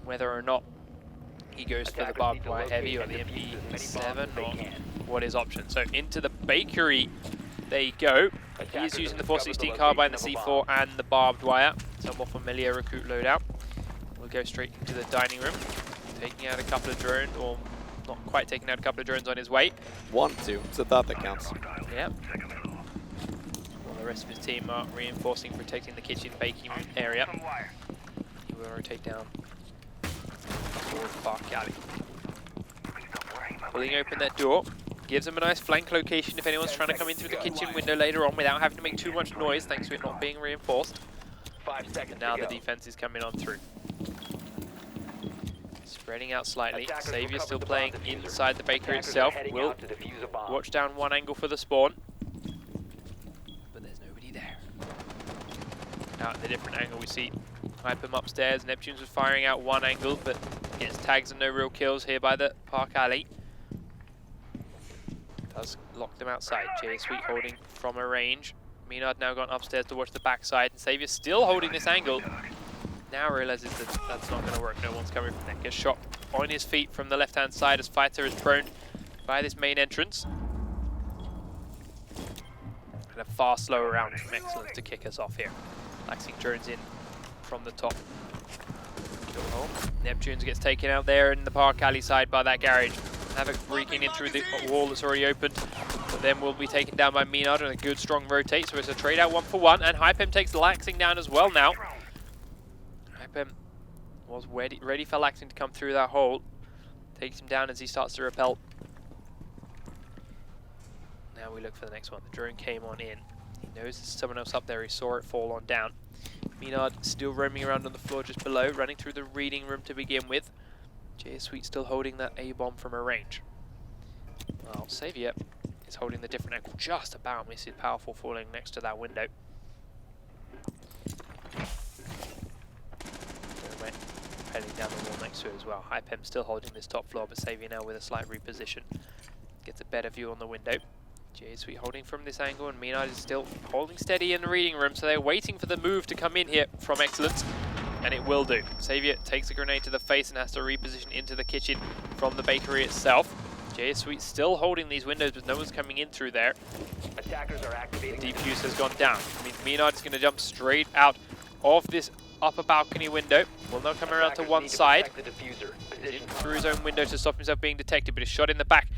Whether or not he goes for the barbed wire heavy or the MP7 or what his option. So into the bakery they go. He is using the 416 carbine, the C4 and the barbed wire. Some more familiar recruit loadout. We'll go straight into the dining room. Taking out a couple of drones, or not quite taking out a couple of drones on his way. 1, 2. It's a thought that counts. Yep. While the rest of his team are reinforcing, protecting the kitchen baking area. He will rotate down towards Park Alley. Pulling open that door. Gives them a nice flank location if anyone's trying to come in through the kitchen window later on without having to make too much noise, thanks to it not being reinforced. 5 seconds And now to the go. defense is coming on through. Spreading out slightly. Attackers Savior recovered still the playing bomb diffuser. inside the bakery Attackers are itself. heading Will out to defuse a bomb. watch down one angle for the spawn. But there's nobody there. Out in the different angle we see Hypem upstairs. Neptunes was firing out one angle, but gets tags and no real kills here by the Park Alley. Does lock them outside. J Sweet holding from a range. Meenud now gone upstairs to watch the backside. And Savior still holding this angle. Now realizes that that's not going to work. No one's coming from there. Gets shot on his feet from the left-hand side as Fighter is prone by this main entrance. And a far slower round from eXcellence to kick us off here. Laxing drones in from the top. Oh, Neptunes gets taken out there in the Park Alley side by that garage. Havoc breaking in through the wall that's already opened. But then will be taken down by Meenud and a good strong rotate. So it's a trade out 1-for-1. And Hypem takes Laxing down as well now. Hypem was ready for Laxing to come through that hole. Takes him down as he starts to repel. Now we look for the next one. The drone came on in. He knows there's someone else up there. He saw it fall on down. Meenud still roaming around on the floor just below, running through the reading room to begin with. J Sweet still holding that A-bomb from a range. Well, Savior is holding the different angle just about. We see Powerful falling next to that window. Heading down the wall next to it as well. Hypem still holding this top floor, but Savior now with a slight reposition. Gets a better view on the window. J Sweet holding from this angle, and Meenud is still holding steady in the reading room, so they're waiting for the move to come in here from eXcellence, and it will do. Savior takes a grenade to the face and has to reposition into the kitchen from the bakery itself. J Sweet still holding these windows, but no one's coming in through there. Attackers are activating. The defuse has gone down. I mean, Meenud is going to jump straight out of this upper balcony window. Will now come around to one side. In through his own window to stop himself being detected, but is shot in the back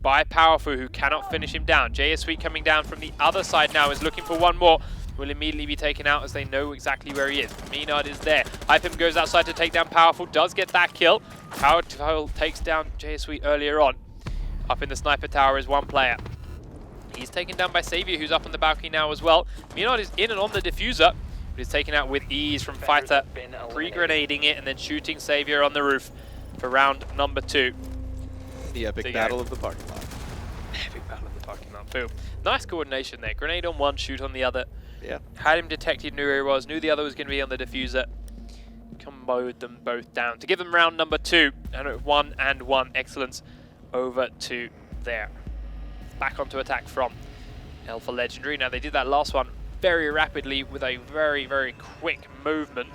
by Powerful, who cannot finish him down. J Sweet coming down from the other side now, is looking for one more. Will immediately be taken out as they know exactly where he is. Meenud is there. Hypem goes outside to take down Powerful, does get that kill. Powerful takes down J Sweet earlier on. Up in the sniper tower is one player. He's taken down by Savior, who's up on the balcony now as well. Meenud is in and on the diffuser, but is taken out with ease from Fighter, pre-grenading it and then shooting Savior on the roof for round number 2. The epic battle of the parking lot. Epic battle of the parking lot. Boom. Nice coordination there. Grenade on one, shoot on the other. Yeah. Had him detected, knew where he was, knew the other was going to be on the diffuser. Comboed them both down to give them round number 2. And 1 and 1 eXcellence over to there. Back onto attack from Alpha Legendary. Now they did that last one very rapidly with a very, very quick movement.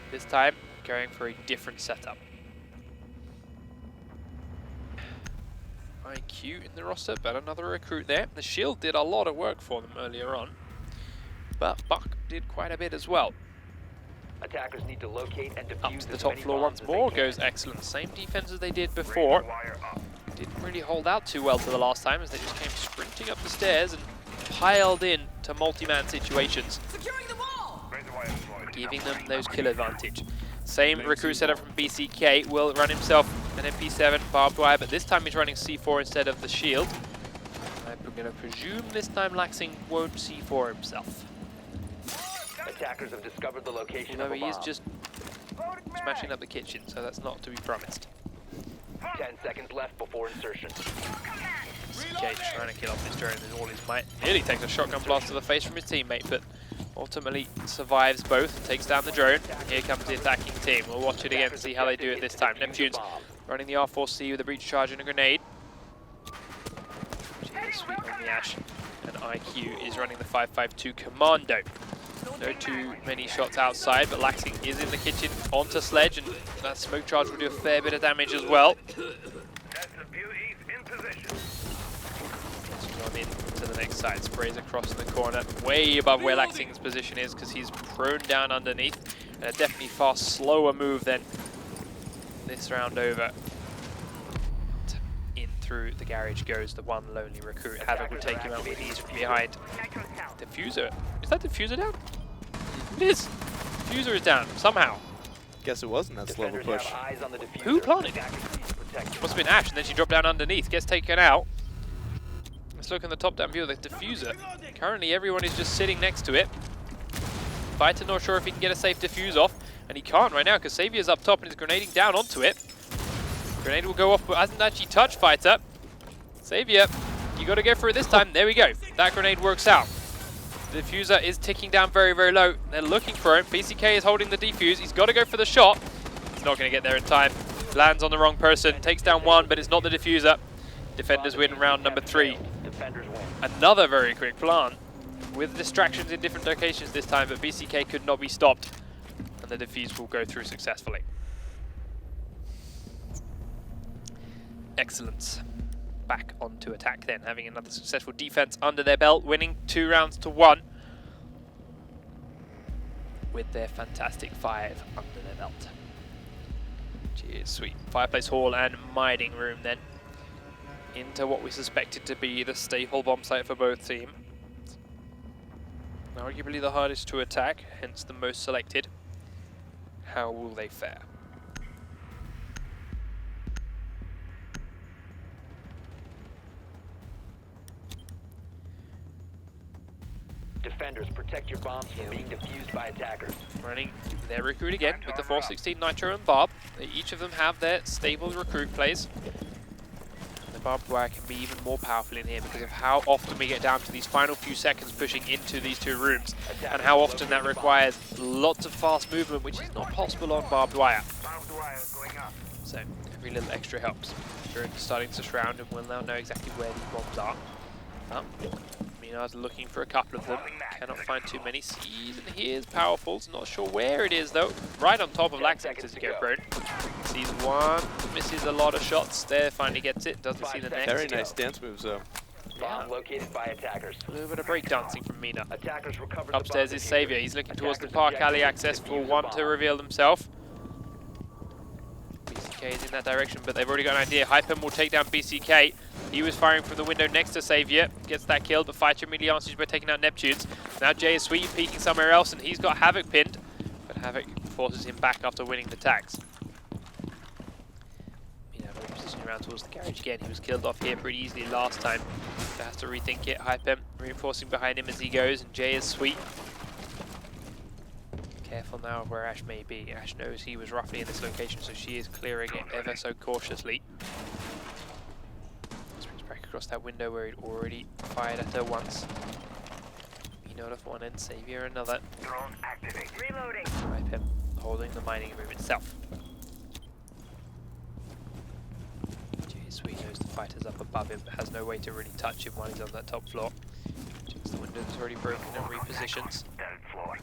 This time going for a different setup. IQ in the roster, but another recruit there. The shield did a lot of work for them earlier on. but Buck did quite a bit as well. Attackers need to locate and defuse Up to the as top many floor bombs once as they more can. goes eXcellence. Same defense as they did before. Wire up. Didn't really hold out too well for the last time as they just came sprinting up the stairs and piled in to multi-man situations, Securing the wall! Razor wire deployed. giving them those kill advantage. Same recruit setup from BCK, will run himself an MP7 barbed wire, but this time he's running C4 instead of the shield. I'm going to presume this time Laxing won't C4 himself. Attackers have discovered the location Although of a he is bomb. just smashing up the kitchen, so that's not to be promised. 10 seconds left before insertion. BCK trying to kill off this drone with all his might. Nearly takes a shotgun blast to the face from his teammate, but ultimately survives both, takes down the drone. Here comes the attacking team. We'll watch it again and see how they do it this time. Neptune's running the R4C with a breach charge and a grenade. Sweet on the Ash. And IQ is running the 5.52 Commando. No too many shots outside, but Laxing is in the kitchen onto Sledge, and that smoke charge will do a fair bit of damage as well. That's the beauties in position. Let's run into the next side. Sprays across in the corner, way above where Laxing's position is, because he's prone down underneath. And a definitely far slower move than this round over. In through the garage goes the one lonely recruit. Havoc will take him out with ease from behind. Diffuser. Is that diffuser down? It is. Diffuser is down somehow. Guess it wasn't that slow of a Defenders push. have eyes on the diffuser. Who planted it? Attackers need to protect your Must have been Ash, and then she dropped down underneath. Gets taken out. Let's look in the top-down view of the diffuser. Currently, everyone is just sitting next to it. Fighter not sure if he can get a safe diffuse off, and he can't right now because Saviour's up top and is grenading down onto it. Grenade will go off, but hasn't actually touched Fighter. Savior, you got to go for it this time. There we go. That grenade works out. The diffuser is ticking down very, very low. They're looking for him. BCK is holding the defuse. He's got to go for the shot. He's not going to get there in time. Lands on the wrong person. Takes down one, but it's not the diffuser. Defenders win round number 3. Defenders win. Another very quick plant with distractions in different locations this time, but BCK could not be stopped. And the defuse will go through successfully. eXcellence. Back onto attack then, having another successful defense under their belt, winning 2 rounds to 1 with their fantastic 5 under their belt. Cheers, sweet. Fireplace Hall and mining room then into what we suspected to be the staple bomb site for both teams. Arguably the hardest to attack, hence the most selected. How will they fare? Defenders, protect your bombs from being defused by attackers. Running their recruit again with the 416 Nitro and Barb. They each of them have their stable recruit plays. The barbed wire can be even more powerful in here because of how often we get down to these final few seconds pushing into these 2 rooms, and how often that requires lots of fast movement, which is not possible on barbed wire. Barbed wire going up. So every little extra helps. Drone is starting to surround, and we'll now know exactly where these bombs are. Mina's looking for a couple of them. Cannot find too many. Sees and hears powerfuls. Not sure where it is though. Right on top of Laxing as he go prone. Sees one, misses a lot of shots. There, finally gets it. Doesn't see the next. Very nice dance moves though. Bomb located by attackers. A little bit of breakdancing from Mina. Attackers recovered the Upstairs bomb is diffuser. Saviour. He's looking towards the Attackers park objective alley is access for defuse one the to bomb. reveal himself. BCK is in that direction, but they've already got an idea. Hypem will take down BCK. He was firing from the window next to Saviour. Gets that kill, but Fighter immediately answers by taking out Neptune's. Now Jay is sweet, peeking somewhere else, and he's got Havoc pinned. But Havoc forces him back after winning the tags. Positioning around towards the garage again. He was killed off here pretty easily last time. So has to rethink it. Hypem reinforcing behind him as he goes, and Jay is sweet. Careful now of where Ash may be. Ash knows he was roughly in this location, so she is clearing it ever so cautiously. Springs back across that window where he'd already fired at her once. Minot off one end, Saviour another. Drone activate. Reloading. Hypem holding the mining room itself. Sweet knows the fighter's up above him, but has no way to really touch him while he's on that top floor. Checks the window that's already broken and repositions. Third floor.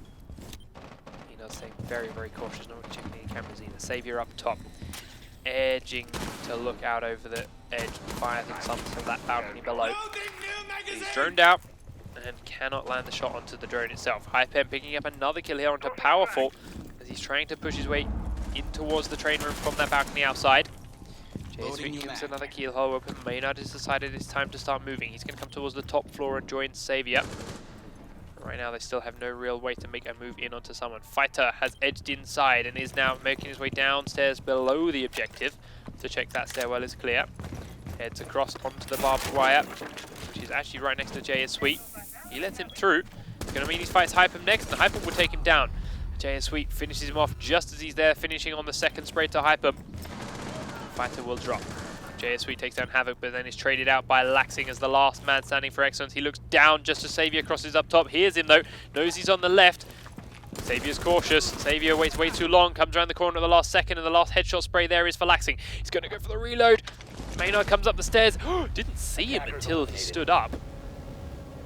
Minot's staying very, very cautious, not checking any cameras either. Saviour up top, edging to look out over the edge, fires on some from that balcony below. He's droned out, and cannot land the shot onto the drone itself. Hypem picking up another kill here onto Powerful as he's trying to push his way in towards the train room from that balcony outside. JSV gives another keyhole open. Maynard has decided it's time to start moving. He's going to come towards the top floor and join Savior. Right now they still have no real way to make a move in onto someone. Fighter has edged inside and is now making his way downstairs below the objective to check that stairwell is clear. Heads across onto the barbed wire, which is actually right next to JS. He lets him through. It's going to mean he fights Hypem next, and Hypem will take him down. JS finishes him off just as he's there, finishing on the second spray to Hypem. Fighter will drop. JS takes down Havoc, but then is traded out by Laxing as the last man standing for eXcellence. He looks down just as Savior crosses up top. Hears him though, knows he's on the left. Savior's cautious. Savior waits way too long, comes around the corner at the last second, and the last headshot spray there is for Laxing. He's going to go for the reload. Maynard comes up the stairs. Didn't see him until he stood up.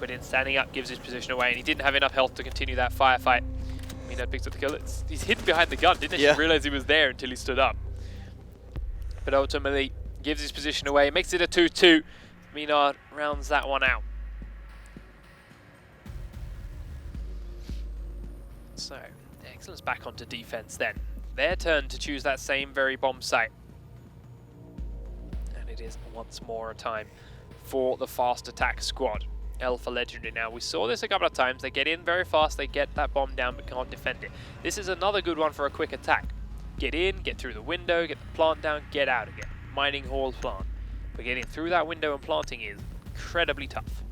But in standing up gives his position away, and he didn't have enough health to continue that firefight. Maynard picks up the kill. He's hidden behind the gun, didn't actually realize he was there until he stood up. But ultimately gives his position away, makes it a 2-2. Maynard rounds that one out. So, eXcellence back onto defense then. Their turn to choose that same very bomb site. And it is once more a time for the fast attack squad. L for Legendary now. We saw this a couple of times. They get in very fast, they get that bomb down but can't defend it. This is another good one for a quick attack. Get in, get through the window, get the plant down, get out again. Mining hall plant. But getting through that window and planting is incredibly tough.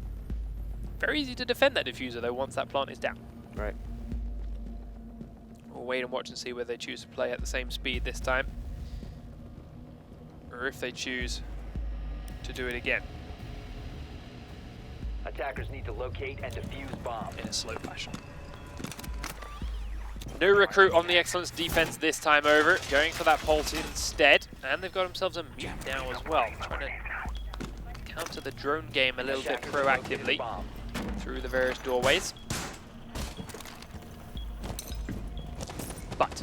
Very easy to defend that diffuser though once that plant is down. Right. We'll wait and watch and see whether they choose to play at the same speed this time, or if they choose to do it again. Attackers need to locate and defuse bombs. In a slow fashion. No recruit on the eXcellence defense this time over, going for that pulse instead, and they've got themselves a mute now as well, trying to counter the drone game a little bit proactively through the various doorways. But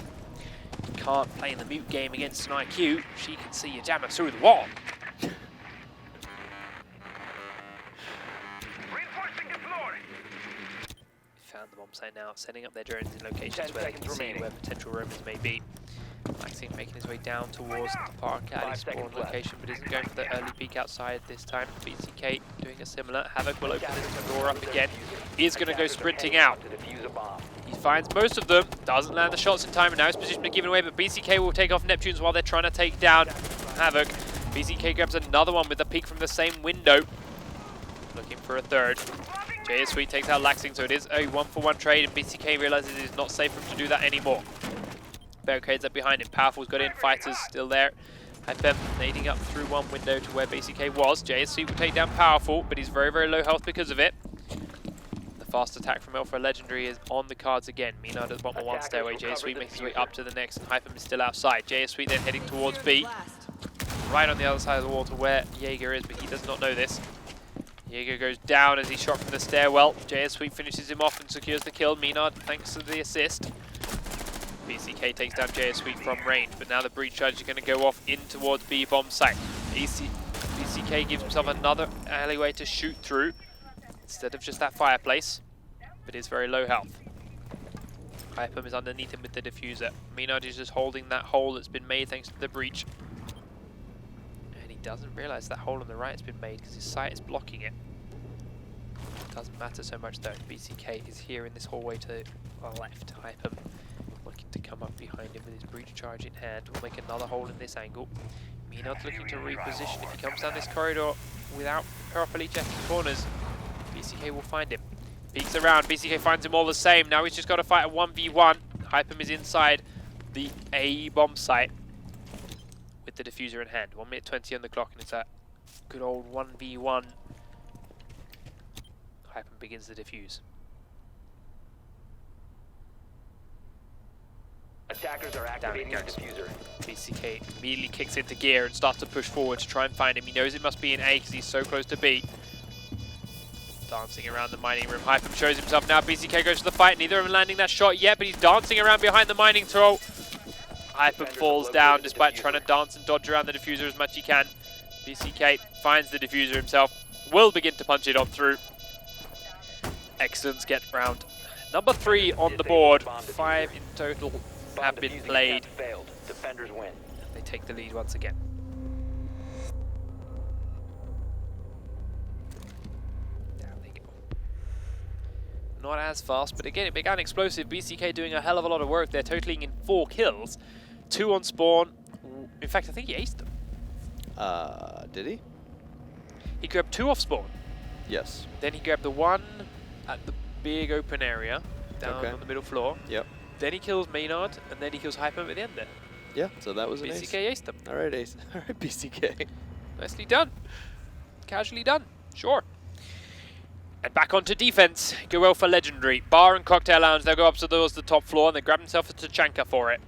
you can't play in the mute game against an IQ. She can see your jammer through the wall. Found the bomb site now, setting up their drones in locations where they can see where potential roamers may be. Laxing making his way down towards the park alley spawn location, but isn't going for the early peek outside this time. BCK doing a similar. Havoc will open this door up again. He is going to go sprinting out. He finds most of them, doesn't land the shots in time, and now his position is given away, but BCK will take off Neptunes while they're trying to take down Havoc. BCK grabs another one with a peek from the same window. Looking for a third. JS takes out Laxing, so it is a 1-for-1 trade, and BCK realizes it is not safe for him to do that anymore. Barricades up behind him. Powerful's got in, Fighters still there. Hypem nading up through one window to where BCK was. JS will take down Powerful, but he's very, very low health because of it. The fast attack from Alpha Legendary is on the cards again. Maynard at the bottom of one stairway. JS makes his way up to the next, and Hypem is still outside. JS then heading towards B. Right on the other side of the wall to where Jaeger is, but he does not know this. Jaeger goes down as he's shot from the stairwell. JS finishes him off and secures the kill. Maynard, thanks to the assist. BCK takes down JS from range, but now the breach charge is going to go off in towards B bomb site. BCK gives himself another alleyway to shoot through instead of just that fireplace, but is very low health. Hypem is underneath him with the diffuser. Maynard is just holding that hole that's been made thanks to the breach. Doesn't realize that hole on the right has been made because his sight is blocking it. Doesn't matter so much though. BCK is here in this hallway to the left. Hypem looking to come up behind him with his breach charge in hand. Will make another hole in this angle. Maynard looking to reposition. If he comes down this corridor without properly checking corners, BCK will find him. Peeks around. BCK finds him all the same. Now he's just got to fight a 1v1. Hypem is inside the A bomb site with the diffuser in hand. 1 minute 20 on the clock, and it's a good old 1v1. Hypem begins to diffuse. Attackers are activating the diffuser. BCK immediately kicks into gear and starts to push forward to try and find him. He knows it must be in A because he's so close to B. Dancing around the mining room. Hypem shows himself now. BCK goes to the fight. Neither of them landing that shot yet, but he's dancing around behind the mining throw. Hypem falls down despite trying to dance and dodge around the diffuser as much as he can. BCK finds the diffuser himself, will begin to punch it on through. eXcellence get round number 3 on the board. 5 in total have been played. Failed. Defenders win. They take the lead once again. Down they go. Not as fast, but again, it began explosive. BCK doing a hell of a lot of work there, totaling in 4 kills. 2 on spawn. In fact, I think he aced them. Did he? He grabbed 2 off spawn. Yes. Then he grabbed the 1 at the big open area, down on the middle floor. Yep. Then he kills Maynard, and then he kills Hyper at the end there. Yeah, so that was an BCK ace. aced them. All right, ace. All right, BCK. Nicely done. Casually done. Sure. And back onto defense. Go well for Legendary. Bar and Cocktail Lounge, they'll go up towards the top floor, and they grab himself a Tachanka for it.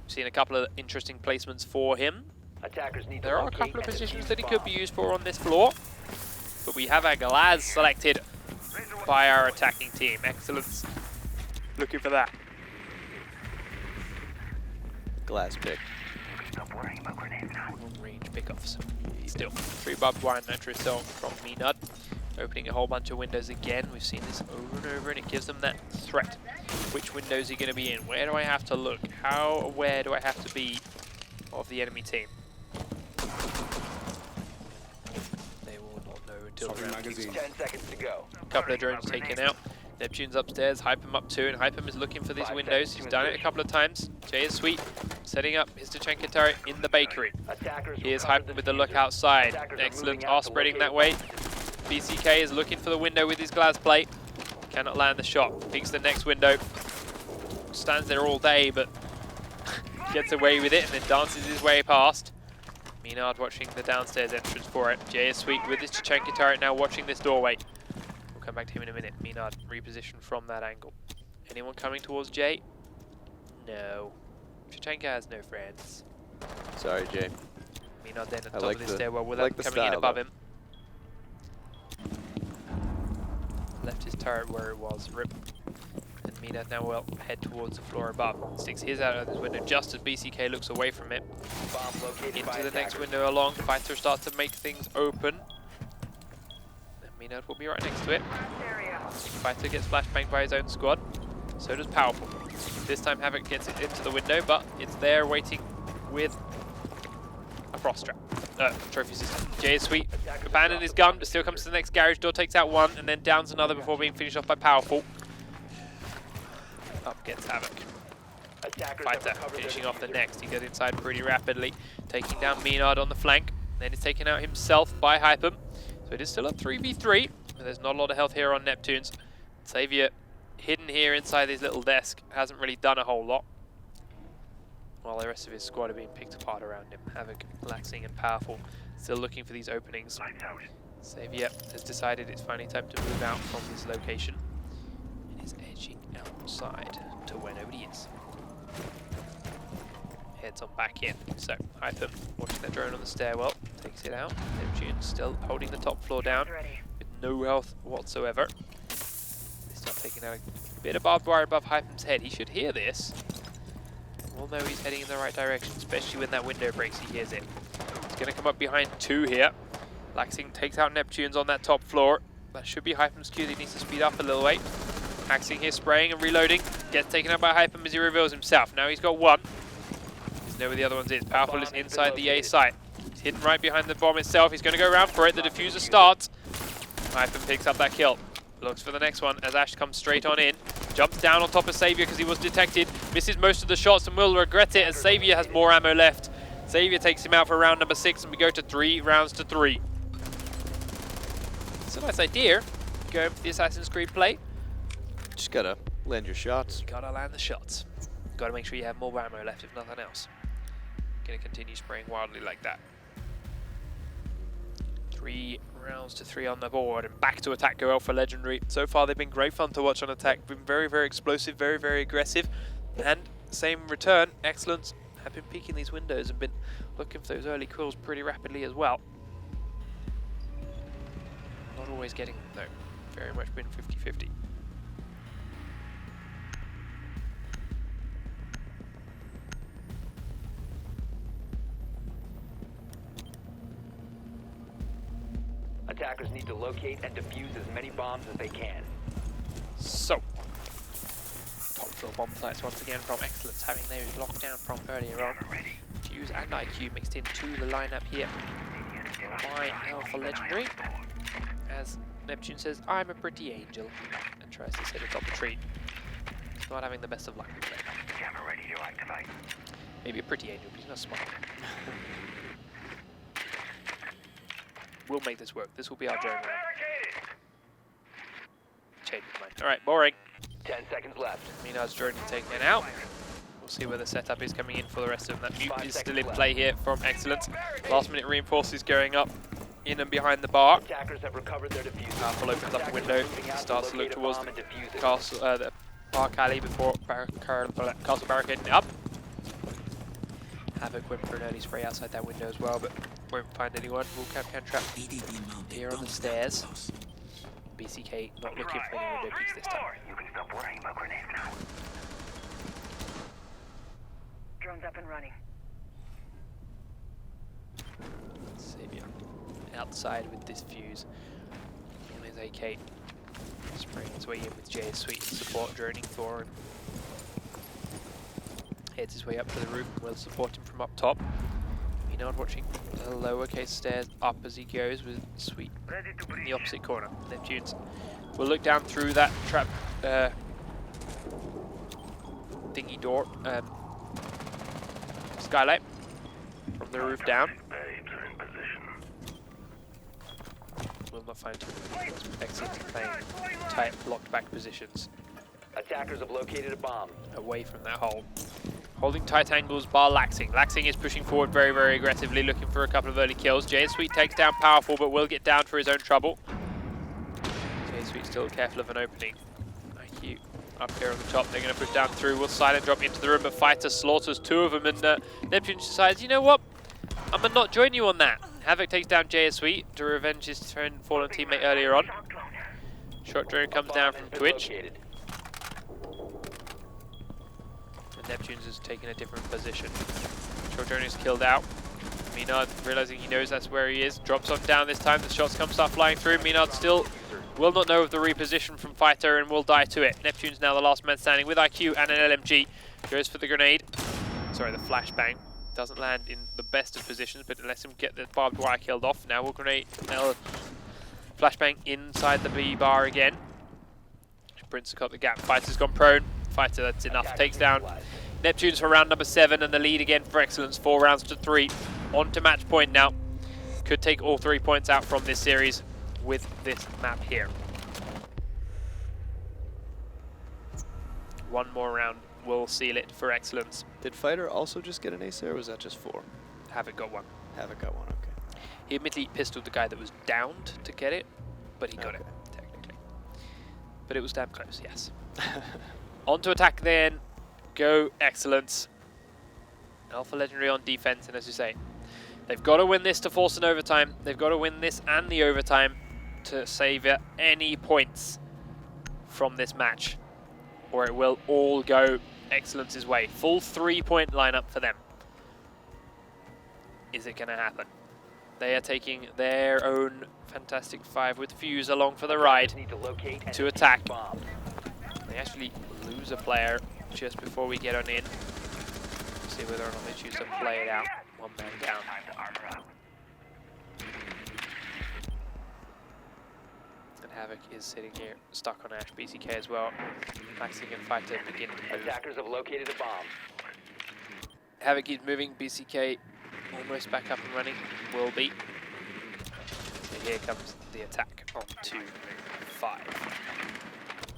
Seen a couple of interesting placements for him. Attackers need to There are a locate couple of and positions defuse that he the could bomb. be used for on this floor. But we have a Glaz selected by our attacking team. eXcellence. Looking for that. Glass pick. Stop worrying about grenades now. Range pickoffs. Still, 3 barbed wire nitro cell from Menud. Opening a whole bunch of windows again. We've seen this over and over, and it gives them that threat. Which windows are you going to be in? Where do I have to look? How aware do I have to be of the enemy team? They will not know until the round kicks off. 10 seconds to go. Couple of drones taken out. Neptune's upstairs, Hypem up 2, and Hypem is looking for these windows. He's done it a couple of times. Jay is sweet, setting up his Tachanka turret in the bakery. Attackers Here's recovered Hypem with the diffuser. look outside. Attackers are Excellent, moving out are to spreading locate that way. bombs. BCK is looking for the window with his glass plate. Cannot land the shot. Peeks the next window. Stands there all day, but gets away with it and then dances his way past. Meynard watching the downstairs entrance for it. Jay is sweet with his Tachanka turret now watching this doorway. We'll come back to him in a minute. Meynard repositioned from that angle. Anyone coming towards Jay? No. Tachanka has no friends. Sorry, Jay. Meynard then at I top like of the the- stairwell I without like the coming in style, above though. him. Left his turret where it was. Rip. And Meynard now will head towards the floor above. Sticks his out of this window just as BCK looks away from it. Bomb located by Into the next attackers. window along. Fighter starts to make things open. And Meynard will be right next to it. Area. Fighter gets flashbanged by his own squad. So does Powerful. This time Havoc gets it into the window, but it's there waiting with a frost trap. Trophy system. Jay is sweet. Abandoned his gun, but still comes to the next garage door, takes out one, and then downs another before being finished off by Powerful. Up gets Havoc. Attackers have Fighter recovered their finishing off the diffuser. next. He goes inside pretty rapidly, taking down Meynard on the flank. Then he's taken out himself by Hypem. So it is still a 3v3. But there's not a lot of health here on Neptune's. Xavier hidden here inside his little desk. Hasn't really done a whole lot. While the rest of his squad are being picked apart around him. Havoc, relaxing and Powerful. Still looking for these openings. Lights out. Xavier has decided it's finally time to move out from this location. And is edging outside to where nobody is. Heads on back in. So, Hypem watching that drone on the stairwell. Takes it out. Neptune still holding the top floor down Ready. with no health whatsoever. They start taking out a bit of barbed wire above Hypem's head. He should hear this. We'll know he's heading in the right direction, especially when that window breaks, he hears it. He's going to come up behind 2 here. Laxing takes out Neptune's on that top floor. That should be Hypem's cue. He needs to speed up a little way. Axing here, spraying and reloading. Gets taken out by Hypem as he reveals himself. Now he's got 1. Doesn't know where the other one is. Powerful is inside the A site. He's hidden right behind the bomb itself. He's going to go around for it. The diffuser starts. Hypem picks up that kill. Looks for the next one as Ash comes straight on in. Jumps down on top of Xavier because he was detected. Misses most of the shots and will regret it as Xavier has more ammo left. Xavier takes him out for round number 6 and we go to 3 rounds to 3. It's a nice idea. Going for the Assassin's Creed play. Just gotta land your shots. Gotta land the shots. Gotta make sure you have more ammo left if nothing else. Gonna continue spraying wildly like that. 3 rounds to 3 on the board and back to attack Goel for Legendary. So far they've been great fun to watch on attack. Been very, very explosive, very, very aggressive. And same return, eXcellence have been peeking these windows and been looking for those early kills pretty rapidly as well. Not always getting them though. Very much been 50-50. Attackers need to locate and defuse as many bombs as they can. So, top floor bomb sites once again from eXcellence, having those locked down from earlier on. Fuse and IQ mixed into the lineup here by Alpha Legendary. As Neptune says, I'm a pretty angel, and tries to sit atop the tree. He's not having the best of luck today. Camera ready to activate. Maybe a pretty angel, but he's not smart. We'll make this work. This will be our drone round. Change of mind. Alright, boring. 10 seconds left. Minard's drone is taken out. We'll see where the setup is coming in for the rest of them. That mute 5 is still in seconds play here from eXcellence. Last minute reinforces going up in and behind the bar. Attackers have recovered their diffuser. Alpha opens up the window, starts to look towards the castle, the park alley before castle barricading up. Havoc went for an early spray outside that window as well, but won't find anyone. Can trap here on the stairs. BCK not looking for any window peeks this time. You can stop worrying about grenades now. Drone's up and running. Savior outside with this fuse. And his AK spraying his way in with Jay's sweet support droning for him. Heads his way up to the roof and will support him from up top. Minard watching the lowercase stairs up as he goes with Sweet in the opposite corner. Neptunes will look down through that trap thingy door, skylight from the roof down. Babes are in position. Will not find Excellent playing tight blocked back positions Attackers have located a bomb. away from that hole. Holding tight angles, bar Laxing. Laxing is pushing forward very, very aggressively, looking for a couple of early kills. Jay Sweet takes down Powerful, but will get down for his own trouble. Jay Sweet still careful of an opening. IQ up here on the top. They're going to push down through. Will silent drop into the room, but Fighter slaughters two of them, and Neptune decides, you know what? I'm going to not join you on that. Havoc takes down Jay Sweet to revenge his fallen teammate earlier on. Short drone comes down from Twitch. Located. Neptune's is taking a different position. Short drone is killed out. Minard, realizing he knows that's where he is, drops on down this time. The shots start flying through. Minard still will not know of the reposition from Fighter and will die to it. Neptune's now the last man standing with IQ and an LMG. Goes for the grenade. Sorry, the flashbang. Doesn't land in the best of positions, but it lets him get the barbed wire killed off. Now will grenade, flashbang inside the B bar again. Sprints got the gap. Fighter's gone prone. Fighter, that's enough. Takes down Neptune's for round number 7, and the lead again for eXcellence. 4 rounds to 3. On to match point now. Could take all 3 points out from this series with this map here. One more round will seal it for eXcellence. Did Fighter also just get an ace there, or was that just 4? Havoc got one. Havoc got one, okay. He admittedly pistoled the guy that was downed to get it, but he got Okay. it, technically. But it was damn close, yes. On to attack then. Go eXcellence. Alpha Legendary on defense, and as you say, they've got to win this to force an overtime. They've got to win this and the overtime to savour any points from this match, or it will all go eXcellence's way. Full 3-point lineup for them. Is it going to happen? They are taking their own fantastic 5 with Fuse along for the ride Need to locate and to attack. bomb. They actually lose a player just before we get on in. See whether or not they choose to play it out. One man down. Time to armor up. And Havoc is sitting here stuck on Ash. BCK as well. Maxing and Fighter begin to move. Attackers have located a bomb. Havoc is moving. BCK almost back up and running. Will be. And here comes the attack on 2-5.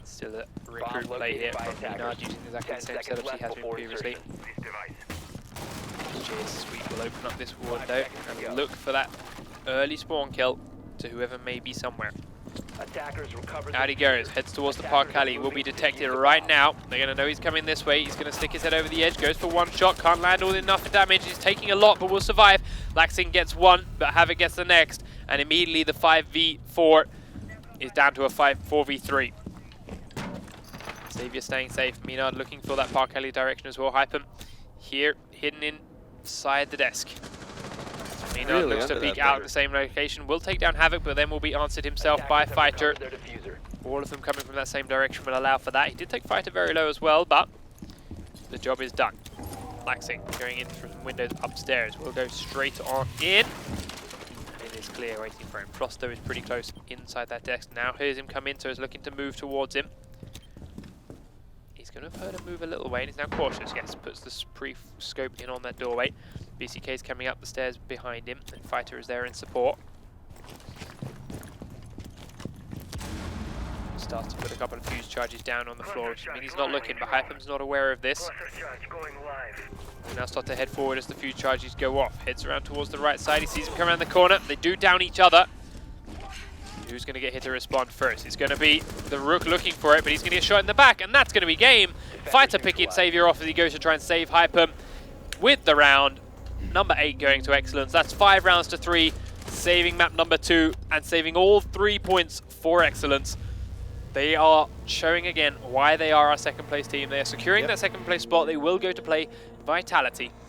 Still a recruit Bomb play here located by from Minard attackers. using exactly the 10 same seconds setup he left has been before previously. insertion. This device. Jay's Sweet will open up this 5 window seconds to and go. look for that early spawn kill to whoever may be somewhere. Attackers recovered. Out he goes, heads towards the park alley, will be detected right now. They're going to know he's coming this way. He's going to stick his head over the edge, goes for one shot, can't land all enough damage. He's taking a lot, but will survive. Laxing gets one, but Havoc gets the next, and immediately the 5v4 is down to a 4v3. Xavier staying safe. Minard looking for that park alley direction as well. Hypem here, hidden inside the desk. Minard Really looks to under peek that out at border. the same location. Will take down Havoc, but then will be answered himself by Attackers have Fighter. recovered their diffuser. All of them coming from that same direction will allow for that. He did take Fighter very low as well, but the job is done. Laxing going in through some windows upstairs. We'll go straight on in. It is clear, waiting for him. Frosto is pretty close inside that desk. Now hears him come in, so he's looking to move towards him. He's going to have heard him move a little way, and he's now cautious. Yes, puts the pre-scope in on that doorway. BCK is coming up the stairs behind him, and Fighter is there in support. Starts to put a couple of fuse charges down on the floor, which means he's not looking, but Hypham's not aware of this. We'll now start to head forward as the fuse charges go off. Heads around towards the right side, he sees him come around the corner. They do down each other. Who's going to get hit to respond first? It's going to be the Rook looking for it, but he's going to get shot in the back, and that's going to be game. Fighter picking Savior off as he goes to try and save Hypham with the round. Number 8 going to eXcellence. That's 5 rounds to 3, saving map number 2, and saving all 3 points for eXcellence. They are showing again why they are our second place team. They are securing that second place spot. They will go to play Vitality